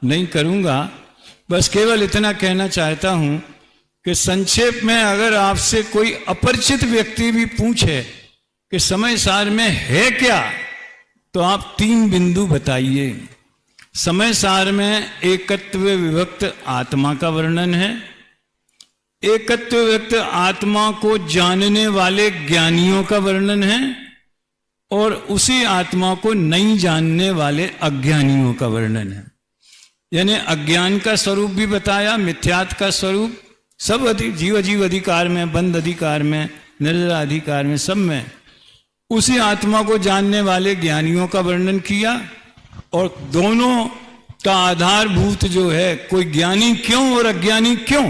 नहीं करूँगा, बस केवल इतना कहना चाहता हूँ कि संक्षेप में अगर आपसे कोई अपरिचित व्यक्ति भी पूछे कि समय सार में है क्या, तो आप 3 बिंदु बताइए। समय सार में एकत्व विभक्त आत्मा का वर्णन है, एकत्व विभक्त आत्मा को जानने वाले ज्ञानियों का वर्णन है, और उसी आत्मा को नहीं जानने वाले अज्ञानियों का वर्णन है। यानी अज्ञान का स्वरूप भी बताया, मिथ्यात्व का स्वरूप, सब जीव अधिकार में, बंध अधिकार में, निर्जरा अधिकार में, सब में उसी आत्मा को जानने वाले ज्ञानियों का वर्णन किया। और दोनों का आधारभूत जो है, कोई ज्ञानी क्यों और अज्ञानी क्यों।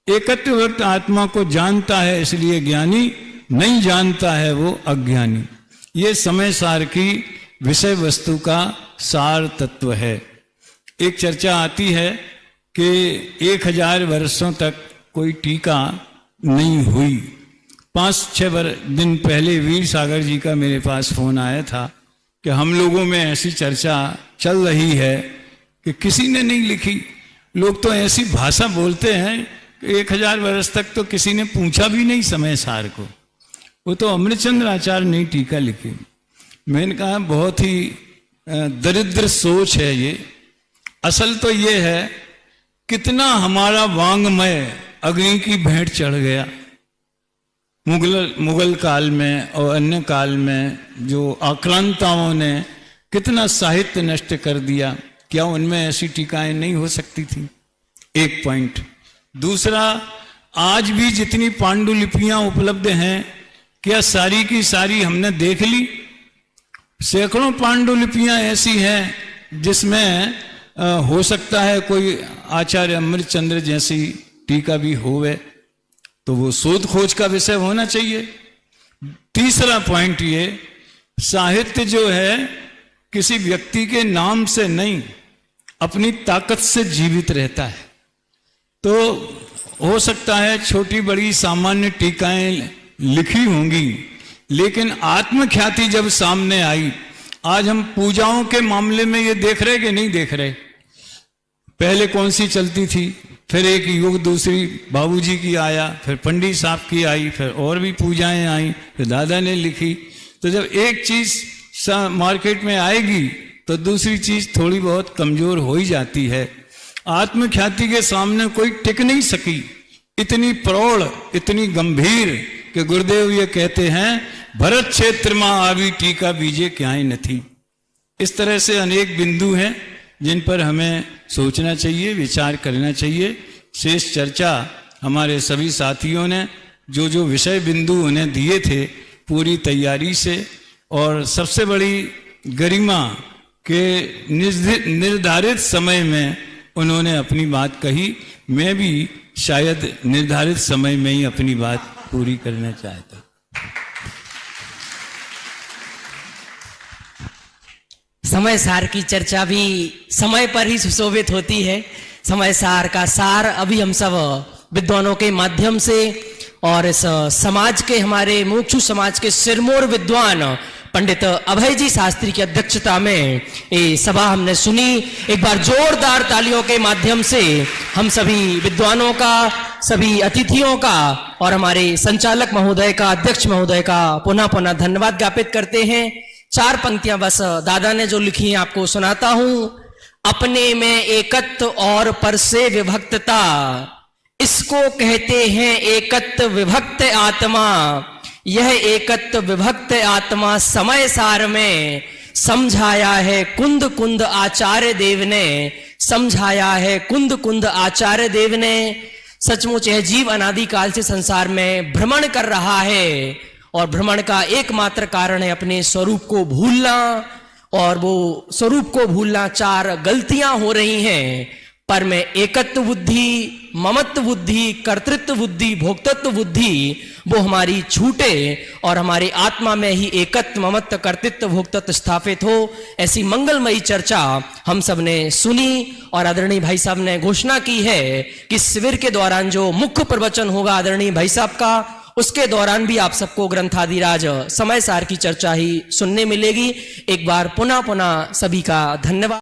एकत्व विभक्त आत्मा को जानता है इसलिए ज्ञानी, नहीं जानता है वो अज्ञानी। ये समय सार की विषय वस्तु का सार तत्व है। एक चर्चा आती है कि 1000 वर्षों तक कोई टीका नहीं हुई। 5-6 दिन पहले वीर सागर जी का मेरे पास फोन आया था कि हम लोगों में ऐसी चर्चा चल रही है कि किसी ने नहीं लिखी। लोग तो ऐसी भाषा बोलते हैं कि 1000 वर्ष तक तो किसी ने पूछा भी नहीं समय सार को। वो तो अमृतचंद्र आचार्य ने टीका लिखी। मैंने कहा बहुत ही दरिद्र सोच है ये। असल तो ये है कितना हमारा वांग्मय अग्नि की भेंट चढ़ गया। मुगल काल में और अन्य काल में जो आक्रांताओं ने कितना साहित्य नष्ट कर दिया, क्या उनमें ऐसी टीकाएं नहीं हो सकती थी? एक पॉइंट। दूसरा, आज भी जितनी पांडुलिपियां उपलब्ध हैं, क्या सारी की सारी हमने देख ली? सैकड़ों पांडुलिपियां ऐसी हैं जिसमें हो सकता है कोई आचार्य अमृतचंद्र जैसी टीका भी होवे, तो वो शोध खोज का विषय होना चाहिए। तीसरा पॉइंट ये, साहित्य जो है किसी व्यक्ति के नाम से नहीं, अपनी ताकत से जीवित रहता है। तो हो सकता है छोटी बड़ी सामान्य टीकाएं लिखी होंगी, लेकिन आत्मख्याति जब सामने आई, आज हम पूजाओं के मामले में ये देख रहे कि नहीं देख रहे? पहले कौन सी चलती थी, फिर एक युग दूसरी बाबूजी की आया, फिर पंडित साहब की आई, फिर और भी पूजाएं आई, फिर दादा ने लिखी। तो जब एक चीज मार्केट में आएगी तो दूसरी चीज थोड़ी बहुत कमजोर हो ही जाती है। आत्मख्याति के सामने कोई टिक नहीं सकी, इतनी प्रौढ़, इतनी गंभीर कि गुरुदेव ये कहते हैं, भरत क्षेत्र में आवी टीका बीजे क्याई न थी। इस तरह से अनेक बिंदु हैं जिन पर हमें सोचना चाहिए, विचार करना चाहिए। शेष चर्चा हमारे सभी साथियों ने जो जो विषय बिंदु उन्हें दिए थे पूरी तैयारी से और सबसे बड़ी गरिमा के निर्धारित समय में उन्होंने अपनी बात कही। मैं भी शायद निर्धारित समय में ही अपनी बात पूरी करना चाहता। समय सार की चर्चा भी समय पर ही सुशोभित होती है। समय सार का सार अभी हम सब विद्वानों के माध्यम से और इस समाज के, हमारे मुमुक्षु समाज के सिरमौर विद्वान पंडित अभय जी शास्त्री की अध्यक्षता में ये सभा हमने सुनी। एक बार जोरदार तालियों के माध्यम से हम सभी विद्वानों का, सभी अतिथियों का और हमारे संचालक महोदय का, अध्यक्ष महोदय का पुनः पुनः धन्यवाद ज्ञापित करते हैं। 4 पंक्तियां बस दादा ने जो लिखी हैं आपको सुनाता हूं। अपने में एकत्व और पर से विभक्तता, इसको कहते हैं एकत्व विभक्त आत्मा। यह एकत्व विभक्त आत्मा समय सार में समझाया है कुंद कुंद आचार्य देव ने, समझाया है कुंद कुंद आचार्य देव ने। सचमुच यह जीव अनादिकाल से संसार में भ्रमण कर रहा है और भ्रमण का एकमात्र कारण है अपने स्वरूप को भूलना, और वो स्वरूप को भूलना 4 गलतियां हो रही हैं। पर में एकत्व बुद्धि, ममत्व बुद्धि, कर्तृत्व बुद्धि, भोक्तृत्व बुद्धि वो हमारी छूटे और हमारी आत्मा में ही एकत्व, ममत्व, कर्तृत्व, भोक्तृत्व स्थापित हो। ऐसी मंगलमयी चर्चा हम सब ने सुनी और आदरणीय भाई साहब ने घोषणा की है कि शिविर के दौरान जो मुख्य प्रवचन होगा आदरणीय भाई साहब का, उसके दौरान भी आप सबको ग्रंथादिराज समय सार की चर्चा ही सुनने मिलेगी। एक बार पुनः पुनः सभी का धन्यवाद।